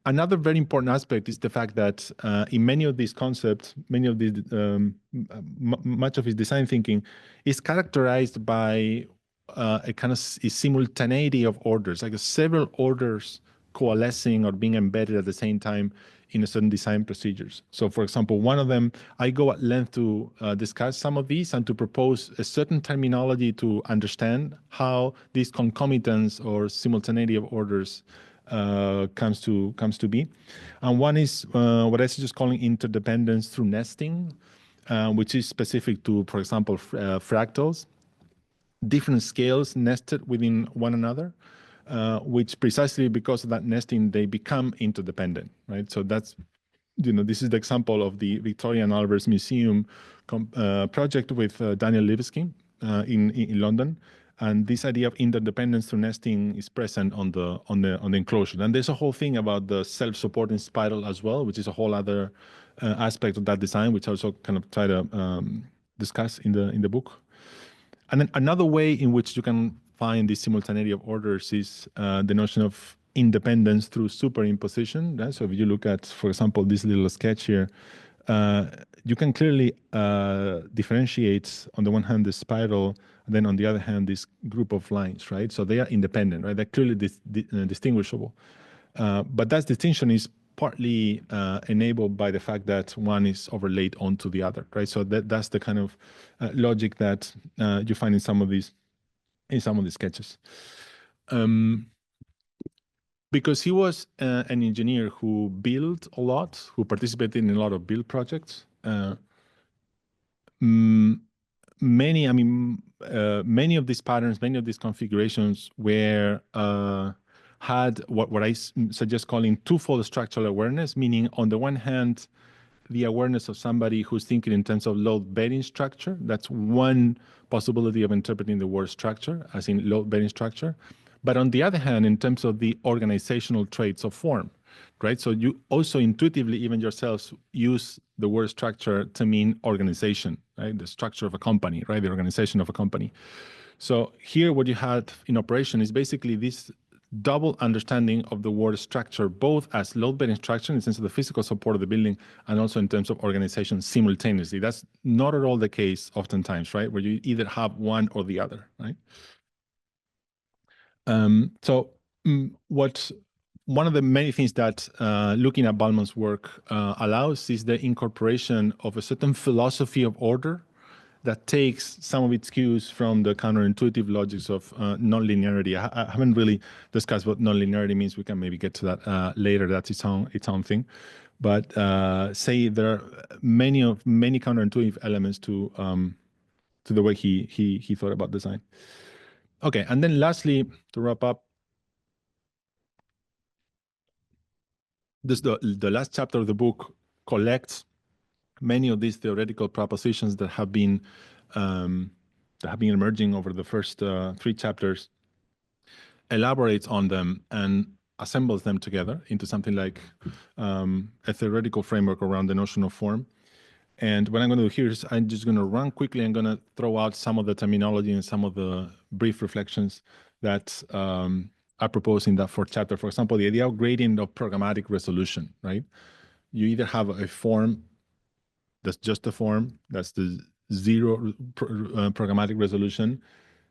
Speaker 3: Another very important aspect is the fact that in many of these concepts, much of his design thinking is characterized by a kind of simultaneity of orders, like several orders coalescing or being embedded at the same time in a certain design procedures. So for example, one of them, I go at length to discuss some of these and to propose a certain terminology to understand how these concomitance or simultaneity of orders comes to be. And one is what I suggest calling interdependence through nesting, which is specific to, for example, fractals, different scales nested within one another, which precisely because of that nesting, they become interdependent, right? So that's, this is the example of the Victoria and Albert's Museum project with Daniel Levesky in London. And this idea of interdependence through nesting is present on the enclosure. And there's a whole thing about the self-supporting spiral as well, which is a whole other aspect of that design, which I also kind of try to discuss in the book. And then another way in which you can find this simultaneity of orders is the notion of independence through superimposition. Right? So if you look at, for example, this little sketch here, you can clearly differentiate, on the one hand, the spiral, and then on the other hand, this group of lines, right? So they are independent, right? They're clearly distinguishable. But that distinction is partly enabled by the fact that one is overlaid onto the other, right? So that's the kind of logic that you find in some of these sketches. Because he was an engineer who built a lot, who participated in a lot of build projects. Many of these patterns, many of these configurations were had what I suggest calling twofold structural awareness, meaning on the one hand, the awareness of somebody who's thinking in terms of load-bearing structure. That's one possibility of interpreting the word structure, as in load-bearing structure. But on the other hand, in terms of the organizational traits of form, right? So you also intuitively, even yourselves, use the word structure to mean organization, right? The structure of a company, right? The organization of a company. So here what you had in operation is basically this double understanding of the word structure, both as load-bearing structure in the sense of the physical support of the building, and also in terms of organization simultaneously. That's not at all the case oftentimes, right? Where you either have one or the other, right? One of the many things that looking at Balmond's work allows is the incorporation of a certain philosophy of order that takes some of its cues from the counterintuitive logics of nonlinearity. I haven't really discussed what nonlinearity means. We can maybe get to that later. That's its own thing. But say there are many counterintuitive elements to the way he thought about design. Okay, and then lastly, to wrap up, the last chapter of the book collects many of these theoretical propositions that have been emerging over the first 3 chapters, elaborates on them and assembles them together into something like a theoretical framework around the notion of form. And what I'm going to do here is I'm just going to run quickly. I'm going to throw out some of the terminology and some of the brief reflections that I propose in that 4th chapter. For example, the idea of gradient of programmatic resolution, right? You either have a form that's just a form, that's the 0 programmatic resolution.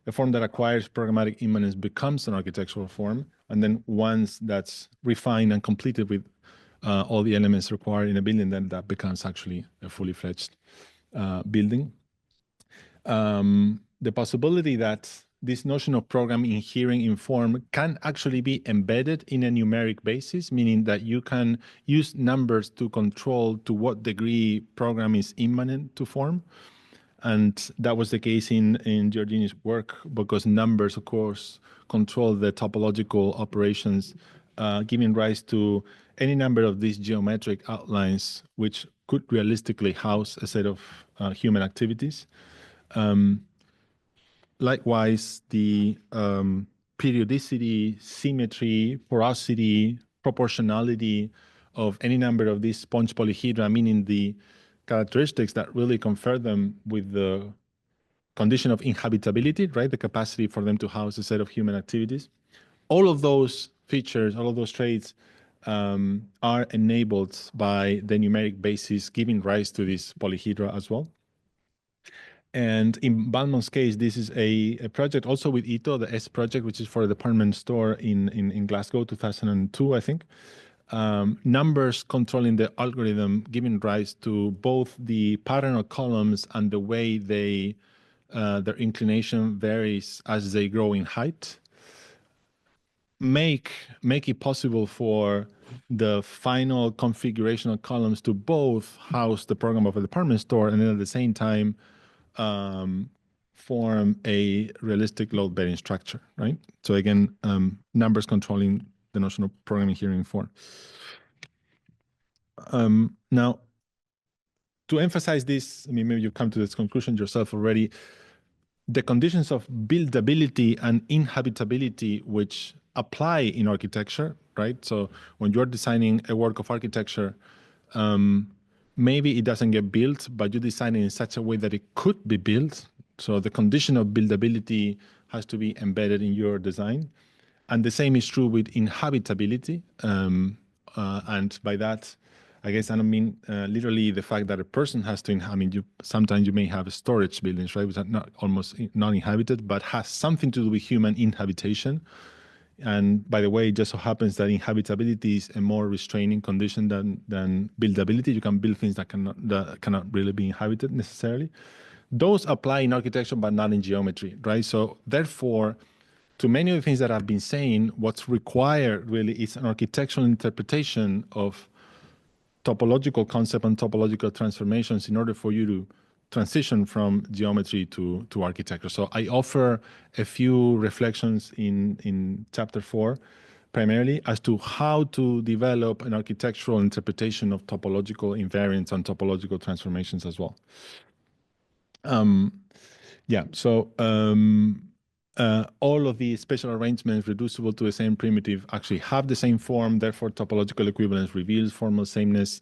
Speaker 3: A form that acquires programmatic immanence becomes an architectural form. And then once that's refined and completed with all the elements required in a building, then that becomes actually a fully fledged building. The possibility that this notion of program inhering in form can actually be embedded in a numeric basis, meaning that you can use numbers to control to what degree program is immanent to form. And that was the case in Giorgini's work, because numbers, of course, control the topological operations, giving rise to any number of these geometric outlines, which could realistically house a set of human activities. Likewise, the periodicity, symmetry, porosity, proportionality of any number of these sponge polyhedra, meaning the characteristics that really confer them with the condition of inhabitability, right? The capacity for them to house a set of human activities. All of those features, all of those traits are enabled by the numeric basis, giving rise to this polyhedra as well. And in Balmond's case, this is a project also with Ito, the S project, which is for a department store in Glasgow, 2002, I think. numbers controlling the algorithm, giving rise to both the pattern of columns and the way they their inclination varies as they grow in height, make it possible for the final configuration of columns to both house the program of a department store and then at the same time form a realistic load-bearing structure, right? So again, numbers controlling the notion of programming here in form. Now, to emphasize this, I mean, maybe you come to this conclusion yourself already, the conditions of buildability and inhabitability which apply in architecture, right? So when you're designing a work of architecture, maybe it doesn't get built, but you design it in such a way that it could be built. So the condition of buildability has to be embedded in your design. And the same is true with inhabitability. And by that, I guess I don't mean literally the fact that a person has to, I mean, sometimes you may have storage buildings, right, which are not almost not inhabited, but has something to do with human inhabitation. And by the way, it just so happens that inhabitability is a more restraining condition than buildability. You can build things that cannot really be inhabited necessarily. Those apply in architecture, but not in geometry, right? So therefore, to many of the things that I've been saying, what's required really is an architectural interpretation of topological concept and topological transformations in order for you to transition from geometry to architecture. So I offer a few reflections in chapter 4, primarily as to how to develop an architectural interpretation of topological invariants and topological transformations as well. Yeah, so all of the spatial arrangements reducible to the same primitive actually have the same form, therefore topological equivalence reveals formal sameness,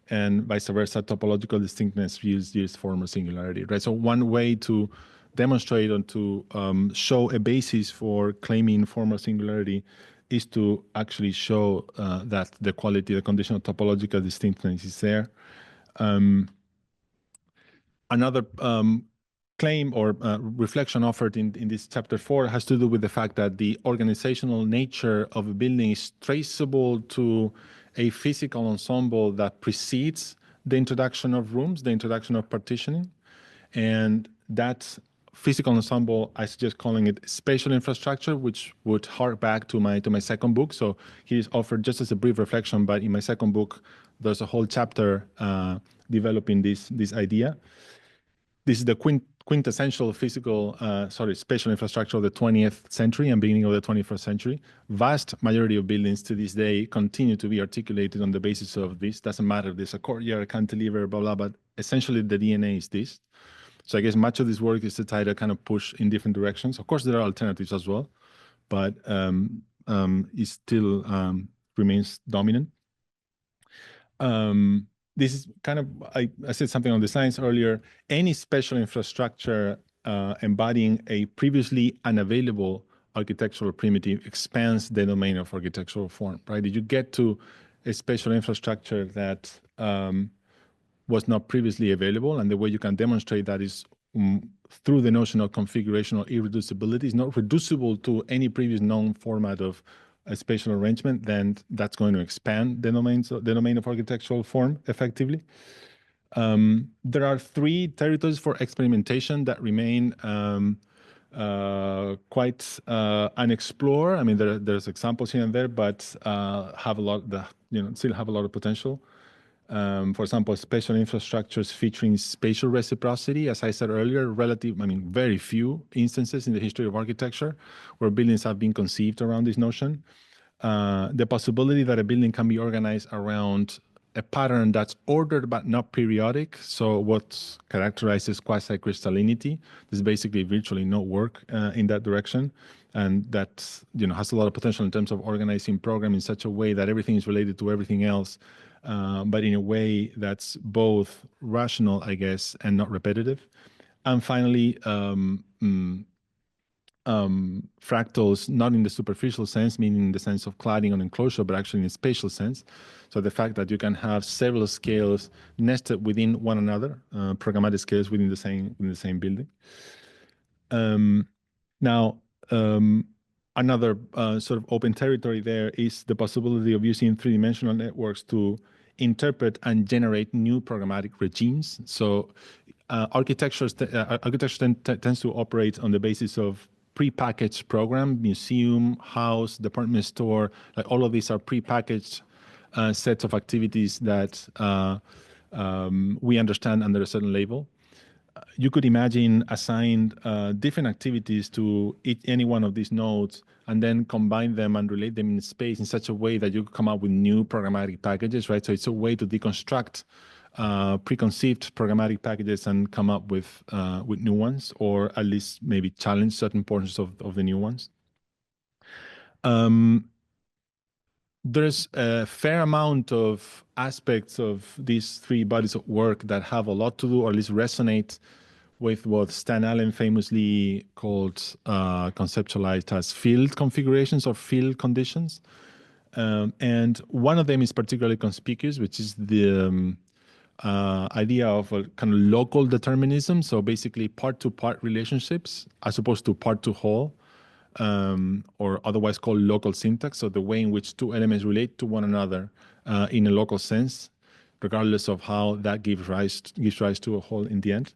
Speaker 3: and vice versa, topological distinctness yields formal singularity, right? So one way to demonstrate and to show a basis for claiming formal singularity is to actually show that the quality, the condition of topological distinctness is there. Another claim or reflection offered in this chapter 4 has to do with the fact that the organizational nature of a building is traceable to a physical ensemble that precedes the introduction of rooms, the introduction of partitioning. And that physical ensemble, I suggest calling it spatial infrastructure, which would hark back to my second book. So here's offered just as a brief reflection, but in my second book, there's a whole chapter developing this idea. This is the quintessential spatial infrastructure of the 20th century and beginning of the 21st century. Vast majority of buildings to this day continue to be articulated on the basis of this. Doesn't matter if there's a courtyard, a cantilever, blah, blah, but essentially the DNA is this. So I guess much of this work is to try to kind of push in different directions. Of course, there are alternatives as well, but it still remains dominant. This is kind of, I said something on the science earlier, any special infrastructure embodying a previously unavailable architectural primitive expands the domain of architectural form, right? Did you get to a special infrastructure that was not previously available? And the way you can demonstrate that is through the notion of configurational irreducibility. It's not reducible to any previous known format of a spatial arrangement, then that's going to expand the domain of architectural form effectively. There are 3 territories for experimentation that remain quite unexplored. I mean, there's examples here and there, but have a lot, still have a lot of potential. For example, spatial infrastructures featuring spatial reciprocity. As I said earlier, very few instances in the history of architecture where buildings have been conceived around this notion. The possibility that a building can be organized around a pattern that's ordered but not periodic. So what characterizes quasi-crystallinity. There's basically virtually no work in that direction. And that has a lot of potential in terms of organizing program in such a way that everything is related to everything else, but in a way that's both rational, I guess, and not repetitive. And finally, fractals, not in the superficial sense, meaning in the sense of cladding or enclosure, but actually in a spatial sense. So the fact that you can have several scales nested within one another, programmatic scales within the same building. Now, Another sort of open territory there is the possibility of using three-dimensional networks to interpret and generate new programmatic regimes. So architecture tends to operate on the basis of prepackaged program, museum, house, department store. Like all of these are prepackaged sets of activities that we understand under a certain label. You could imagine assign different activities to any one of these nodes and then combine them and relate them in space in such a way that you come up with new programmatic packages, right? So it's a way to deconstruct preconceived programmatic packages and come up with new ones, or at least maybe challenge certain portions of the new ones. There's a fair amount of aspects of these three bodies of work that have a lot to do, or at least resonate with what Stan Allen famously called, conceptualized as field configurations or field conditions. And one of them is particularly conspicuous, which is the idea of a kind of local determinism. So basically part-to-part relationships as opposed to part-to-whole, or otherwise called local syntax. So the way in which two elements relate to one another in a local sense, regardless of how that gives rise to a whole in the end.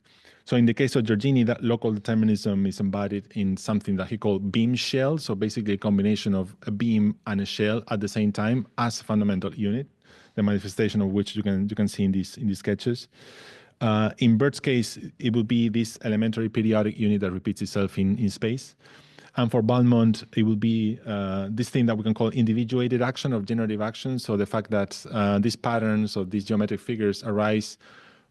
Speaker 3: So in the case of Giorgini, that local determinism is embodied in something that he called beam shell. So basically a combination of a beam and a shell at the same time as a fundamental unit, the manifestation of which you can see in these sketches. In Burt's case, it would be this elementary periodic unit that repeats itself in space. And for Balmond, it will be this thing that we can call individuated action or generative action. So the fact that these patterns of these geometric figures arise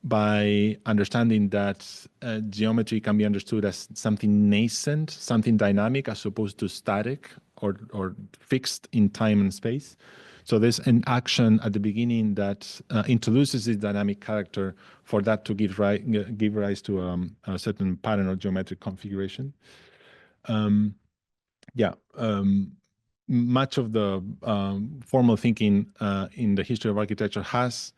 Speaker 3: by understanding that geometry can be understood as something nascent, something dynamic, as opposed to static or fixed in time and space. So there's an action at the beginning that introduces this dynamic character for that to give rise to a certain pattern or geometric configuration. Much of the formal thinking in the history of architecture has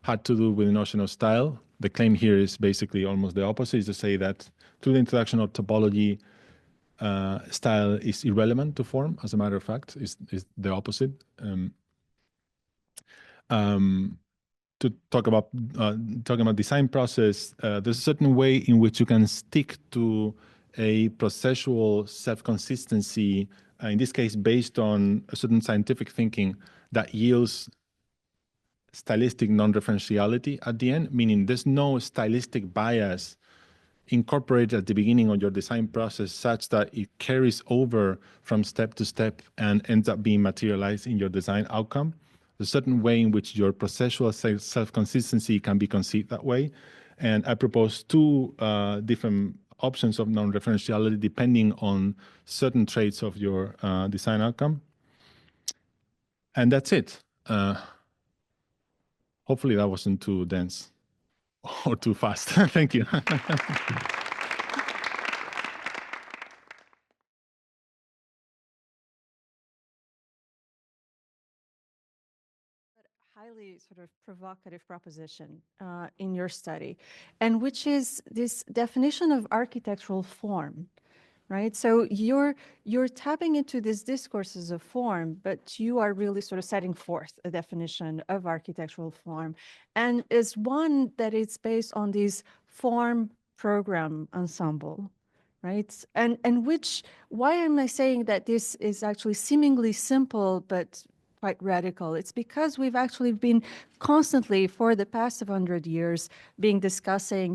Speaker 3: had to do with the notion of style. The claim here is basically almost the opposite, is to say that through the introduction of topology, style is irrelevant to form. As a matter of fact, is the opposite. To talk about design process, there's a certain way in which you can stick to a processual self-consistency, in this case based on a certain scientific thinking that yields stylistic non-referentiality at the end, meaning there's no stylistic bias incorporated at the beginning of your design process such that it carries over from step to step and ends up being materialized in your design outcome. There's a certain way in which your processual self-consistency can be conceived that way. And I propose two different options of non-referentiality depending on certain traits of your design outcome. And that's it. Hopefully that wasn't too dense or too fast. Thank you.
Speaker 1: Highly sort of provocative proposition in your study, and which is this definition of architectural form, right? So you're tapping into these discourses of form, but you are really sort of setting forth a definition of architectural form, and is one that is based on this form program ensemble, right? And why am I saying that this is actually seemingly simple but quite radical? It's because we've actually been constantly for the past 100 years being discussing,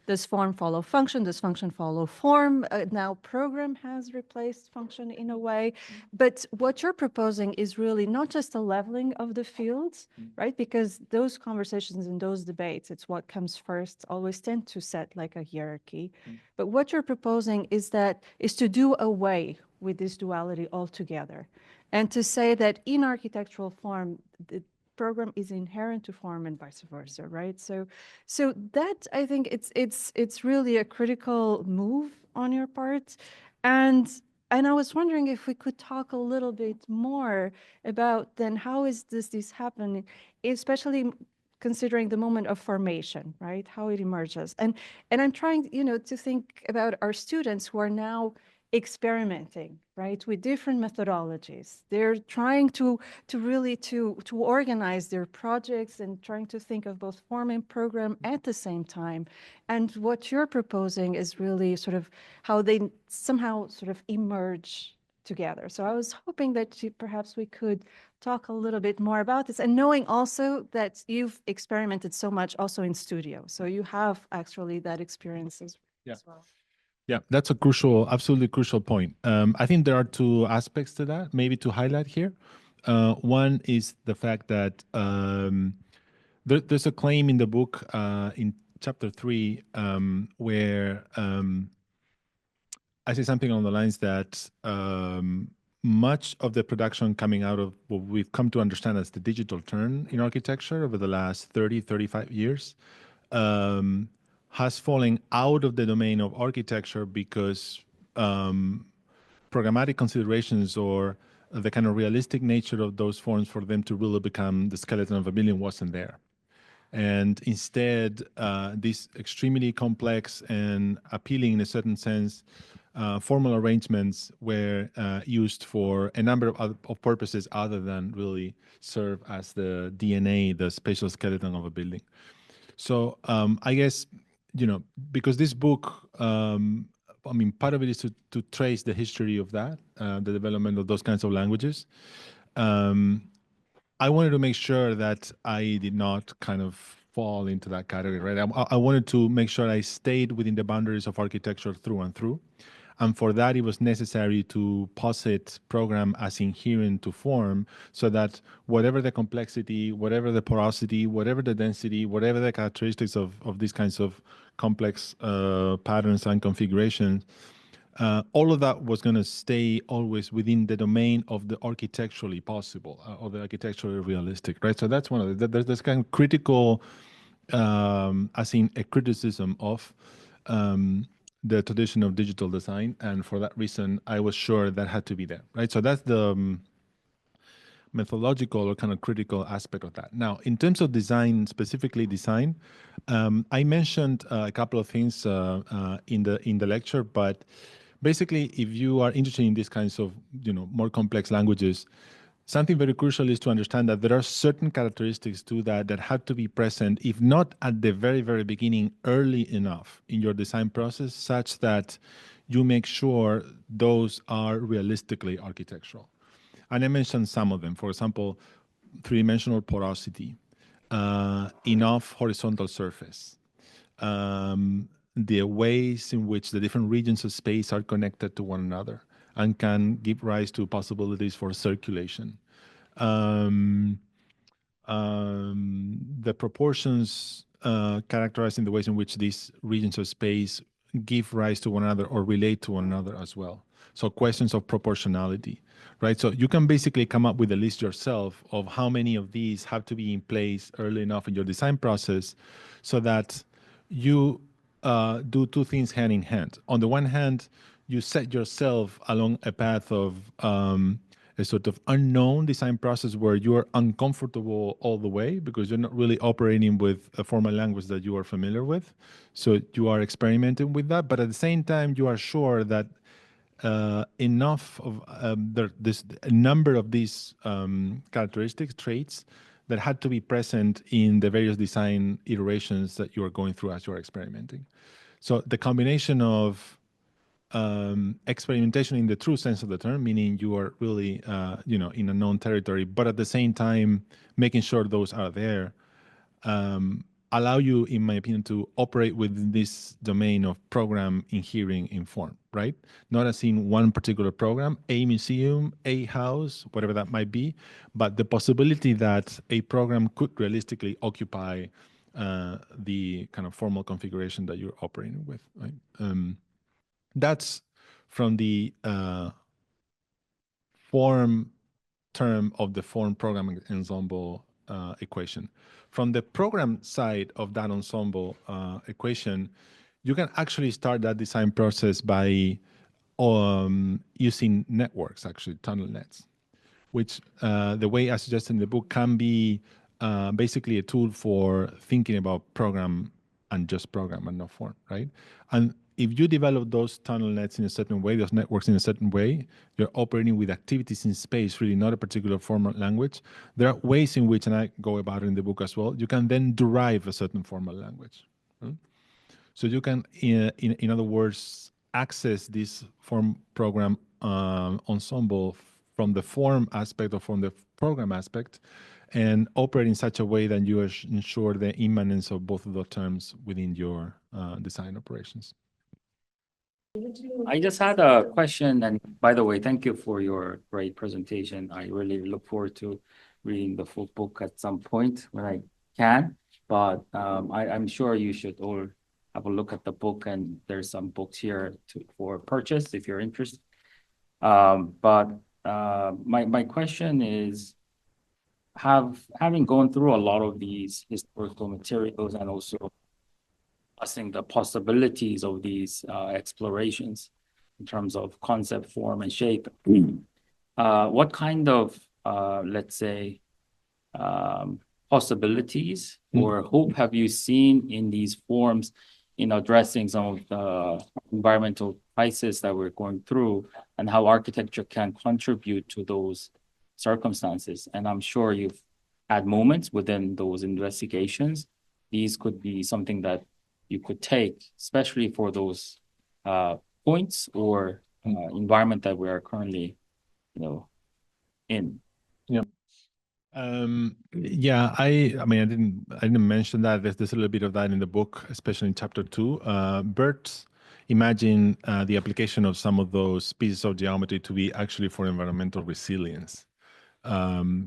Speaker 1: does form follow function? Does function follow form? Now program has replaced function in a way. But what you're proposing is really not just a leveling of the fields, right? Because those conversations and those debates, it's what comes first, always tend to set like a hierarchy. But what you're proposing is to do away with this duality altogether, and to say that in architectural form, the program is inherent to form and vice versa, right? So that, I think it's really a critical move on your part. And I was wondering if we could talk a little bit more about then how is this happening, especially considering the moment of formation, right? How it emerges. And I'm trying, to think about our students who are now experimenting, right, with different methodologies. They're trying to really to organize their projects and trying to think of both form and program at the same time. And what you're proposing is really sort of how they somehow sort of emerge together. So I was hoping that perhaps we could talk a little bit more about this, and knowing also that you've experimented so much also in studio. So you have actually that experience as well.
Speaker 3: Yeah, that's a crucial, absolutely crucial point. I think there are two aspects to that, maybe to highlight here. One is the fact that there's a claim in the book in chapter 3 where I say something along the lines that much of the production coming out of what we've come to understand as the digital turn in architecture over the last 30, 35 years has fallen out of the domain of architecture because programmatic considerations or the kind of realistic nature of those forms for them to really become the skeleton of a building wasn't there. And instead, these extremely complex and appealing in a certain sense formal arrangements were used for a number of purposes other than really serve as the DNA, the spatial skeleton of a building. So I guess, because this book, I mean, part of it is to trace the history of that, the development of those kinds of languages. I wanted to make sure that I did not kind of fall into that category, right? I wanted to make sure I stayed within the boundaries of architecture through and through. And for that, it was necessary to posit program as inherent to form so that whatever the complexity, whatever the porosity, whatever the density, whatever the characteristics of these kinds of complex patterns and configurations, all of that was going to stay always within the domain of the architecturally possible or the architecturally realistic, right? So that's one of the, there's kind of critical, as in a criticism of the tradition of digital design. And for that reason, I was sure that had to be there, right? So that's the methodological or kind of critical aspect of that. Now, in terms of design, specifically design, I mentioned a couple of things in the lecture, but basically, if you are interested in these kinds of more complex languages, something very crucial is to understand that there are certain characteristics to that have to be present, if not at the very, very beginning, early enough in your design process, such that you make sure those are realistically architectural. And I mentioned some of them. For example, three-dimensional porosity, enough horizontal surface, the ways in which the different regions of space are connected to one another and can give rise to possibilities for circulation. The proportions characterizing the ways in which these regions of space give rise to one another or relate to one another as well. So questions of proportionality, right? So you can basically come up with a list yourself of how many of these have to be in place early enough in your design process so that you do two things hand in hand. On the one hand, you set yourself along a path of a sort of unknown design process where you're uncomfortable all the way because you're not really operating with a formal language that you are familiar with. So you are experimenting with that, but at the same time, you are sure that enough of there's a number of these characteristics, traits that had to be present in the various design iterations that you are going through as you're experimenting. So the combination of experimentation in the true sense of the term, meaning you are really, in a known territory, but at the same time, making sure those are there, allow you, in my opinion, to operate within this domain of program inhering in form, right? Not as in one particular program, a museum, a house, whatever that might be, but the possibility that a program could realistically occupy the kind of formal configuration that you're operating with, right? That's from the form term of the form programming ensemble equation. From the program side of that ensemble equation, you can actually start that design process by using networks, actually tunnel nets, which the way I suggested in the book can be basically a tool for thinking about program and just program and not form, right? And if you develop those tunnel nets in a certain way, those networks in a certain way, you're operating with activities in space, really not a particular formal language. There are ways in which, and I go about it in the book as well, you can then derive a certain formal language. So you can, in other words, access this form program ensemble from the form aspect or from the program aspect, and operate in such a way that you ensure the immanence of both of those terms within your design operations.
Speaker 2: I just had a question, and by the way, thank you for your great presentation. I really look forward to reading the full book at some point when I can, but I'm sure you should all have a look at the book, and there's some books here for purchase if you're interested. But my question is, having gone through a lot of these historical materials and also discussing the possibilities of these explorations in terms of concept, form, and shape, what kind of, let's say, possibilities or hope have you seen in these forms in addressing some of the environmental crisis that we're going through, and how architecture can contribute to those circumstances? And I'm sure you've had moments within those investigations. These could be something that you could take, especially for those points or environment that we are currently, in.
Speaker 3: Yeah. Yeah, I mean, I didn't mention that. There's a little bit of that in the book, especially in chapter 2. Burt imagined the application of some of those pieces of geometry to be actually for environmental resilience.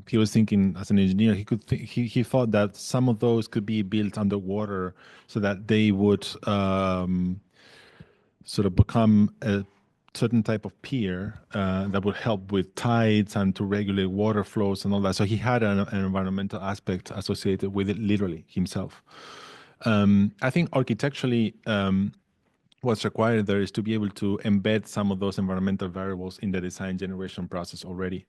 Speaker 3: He was thinking, as an engineer, he thought that some of those could be built underwater so that they would sort of become a certain type of pier that would help with tides and to regulate water flows and all that. So he had an environmental aspect associated with it, literally himself. I think architecturally, what's required there is to be able to embed some of those environmental variables in the design generation process already.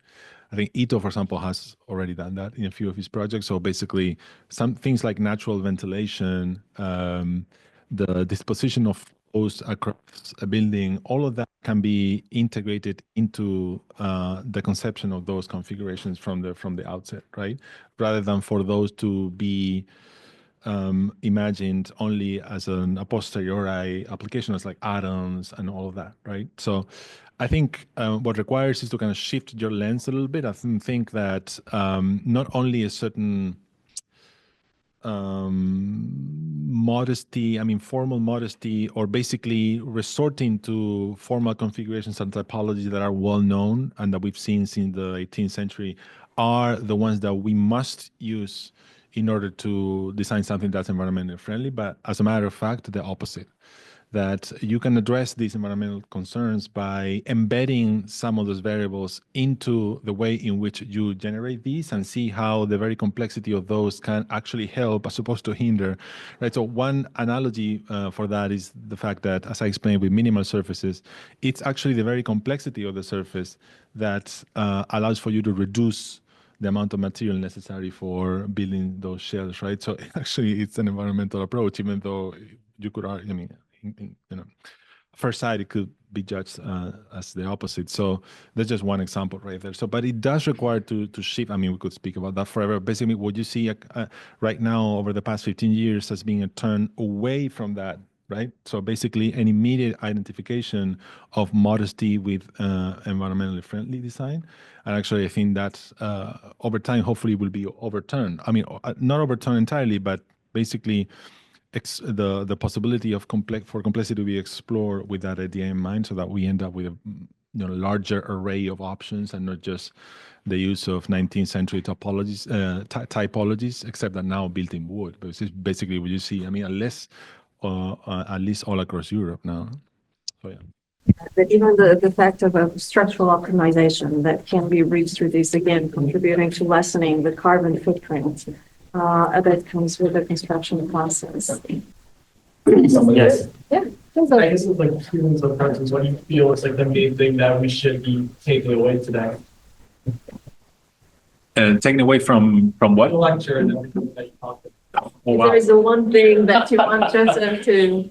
Speaker 3: I think Ito, for example, has already done that in a few of his projects. So basically, some things like natural ventilation, the disposition of flows across a building, all of that can be integrated into the conception of those configurations from the outset, right? Rather than for those to be imagined only as a posteriori application, as like atoms and all of that, right? So I think what requires is to kind of shift your lens a little bit. I think that not only a certain modesty, I mean, formal modesty, or basically resorting to formal configurations and typologies that are well known and that we've seen since the 18th century are the ones that we must use in order to design something that's environmentally friendly. But as a matter of fact, the opposite, that you can address these environmental concerns by embedding some of those variables into the way in which you generate these, and see how the very complexity of those can actually help as opposed to hinder, right? So one analogy for that is the fact that, as I explained with minimal surfaces, it's actually the very complexity of the surface that allows for you to reduce the amount of material necessary for building those shells, right? So actually it's an environmental approach, even though you could argue, I mean, first sight, it could be judged as the opposite. So that's just one example right there. So, but it does require to shift. I mean, we could speak about that forever. Basically, what you see right now over the past 15 years has been a turn away from that, right? So basically, an immediate identification of modesty with environmentally friendly design. And actually, I think that over time, hopefully, will be overturned. I mean, not overturned entirely, but basically, the possibility of complexity to be explored with that idea in mind, so that we end up with a larger array of options and not just the use of 19th century typologies, except that now built in wood. But it's basically what you see. I mean, at least all across Europe now. So yeah.
Speaker 4: But even the fact of a structural optimization that can be reached through these, again, contributing to lessening the carbon footprint that comes with the construction process.
Speaker 2: Yes.
Speaker 4: Yeah.
Speaker 5: I guess it's like humans of persons. What do you feel is like the main thing that we should be taking away today?
Speaker 3: Taken away from what?
Speaker 5: The lecture and everything that you talked about.
Speaker 4: If there is the one thing that you want Joseph to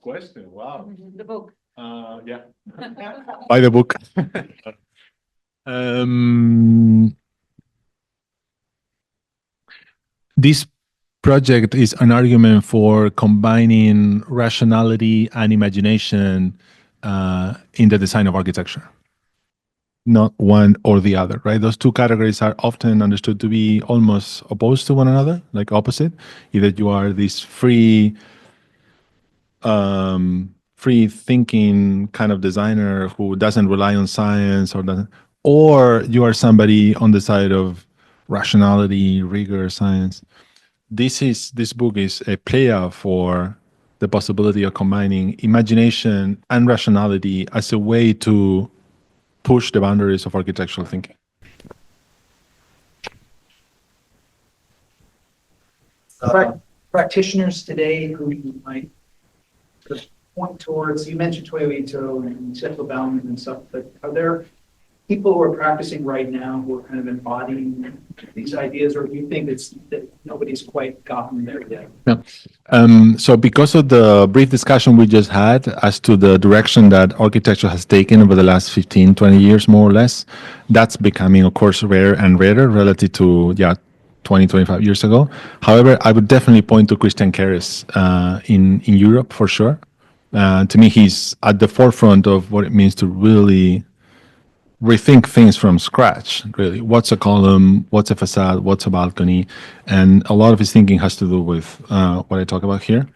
Speaker 3: question. Wow.
Speaker 4: The book.
Speaker 3: Yeah. Buy the book. This project is an argument for combining rationality and imagination in the design of architecture. Not one or the other, right? Those two categories are often understood to be almost opposed to one another, like opposite. Either you are this free thinking kind of designer who doesn't rely on science or you are somebody on the side of rationality, rigor, science. This book is a player for the possibility of combining imagination and rationality as a way to push the boundaries of architectural thinking.
Speaker 6: Practitioners today who you might sort of point towards, you mentioned Toyo and Cecil Balmond and stuff, but are there people who are practicing right now who are kind of embodying these ideas, or do you think that nobody's quite gotten there yet?
Speaker 3: Yeah. So because of the brief discussion we just had as to the direction that architecture has taken over the last 15, 20 years, more or less, that's becoming, of course, rarer and rarer relative to, 20, 25 years ago. However, I would definitely point to Christian Keres in Europe for sure. To me, he's at the forefront of what it means to really rethink things from scratch, really. What's a column? What's a facade? What's a balcony? And a lot of his thinking has to do with what I talk about here.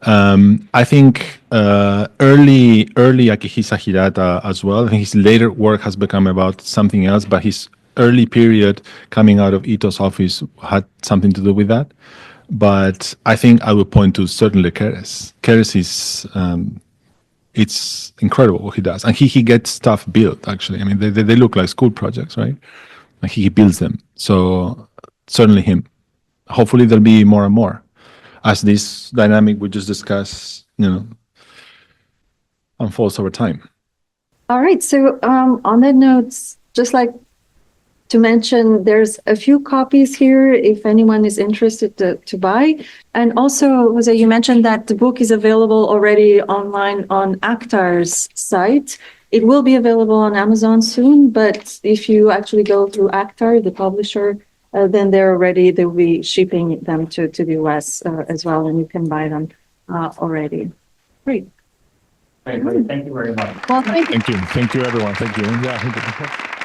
Speaker 3: I think early Akihisa Hirata as well. I think his later work has become about something else, but his early period coming out of Ito's office had something to do with that. But I think I would point to certainly Keres. Keres is it's incredible what he does, and he gets stuff built. Actually, I mean, they look like school projects, right? Like he builds them. So certainly him. Hopefully there'll be more and more as this dynamic we just discussed, unfolds over time.
Speaker 4: All right. So on that note, just like to mention, there's a few copies here if anyone is interested to buy. And also, Jose, you mentioned that the book is available already online on Actar's site. It will be available on Amazon soon, but if you actually go through Actar, the publisher, then they'll be shipping them to the US as well, and you can buy them already. Great.
Speaker 2: Great. Thank you very much.
Speaker 4: Well, thank you.
Speaker 3: Thank you, everyone. Thank you. Yeah.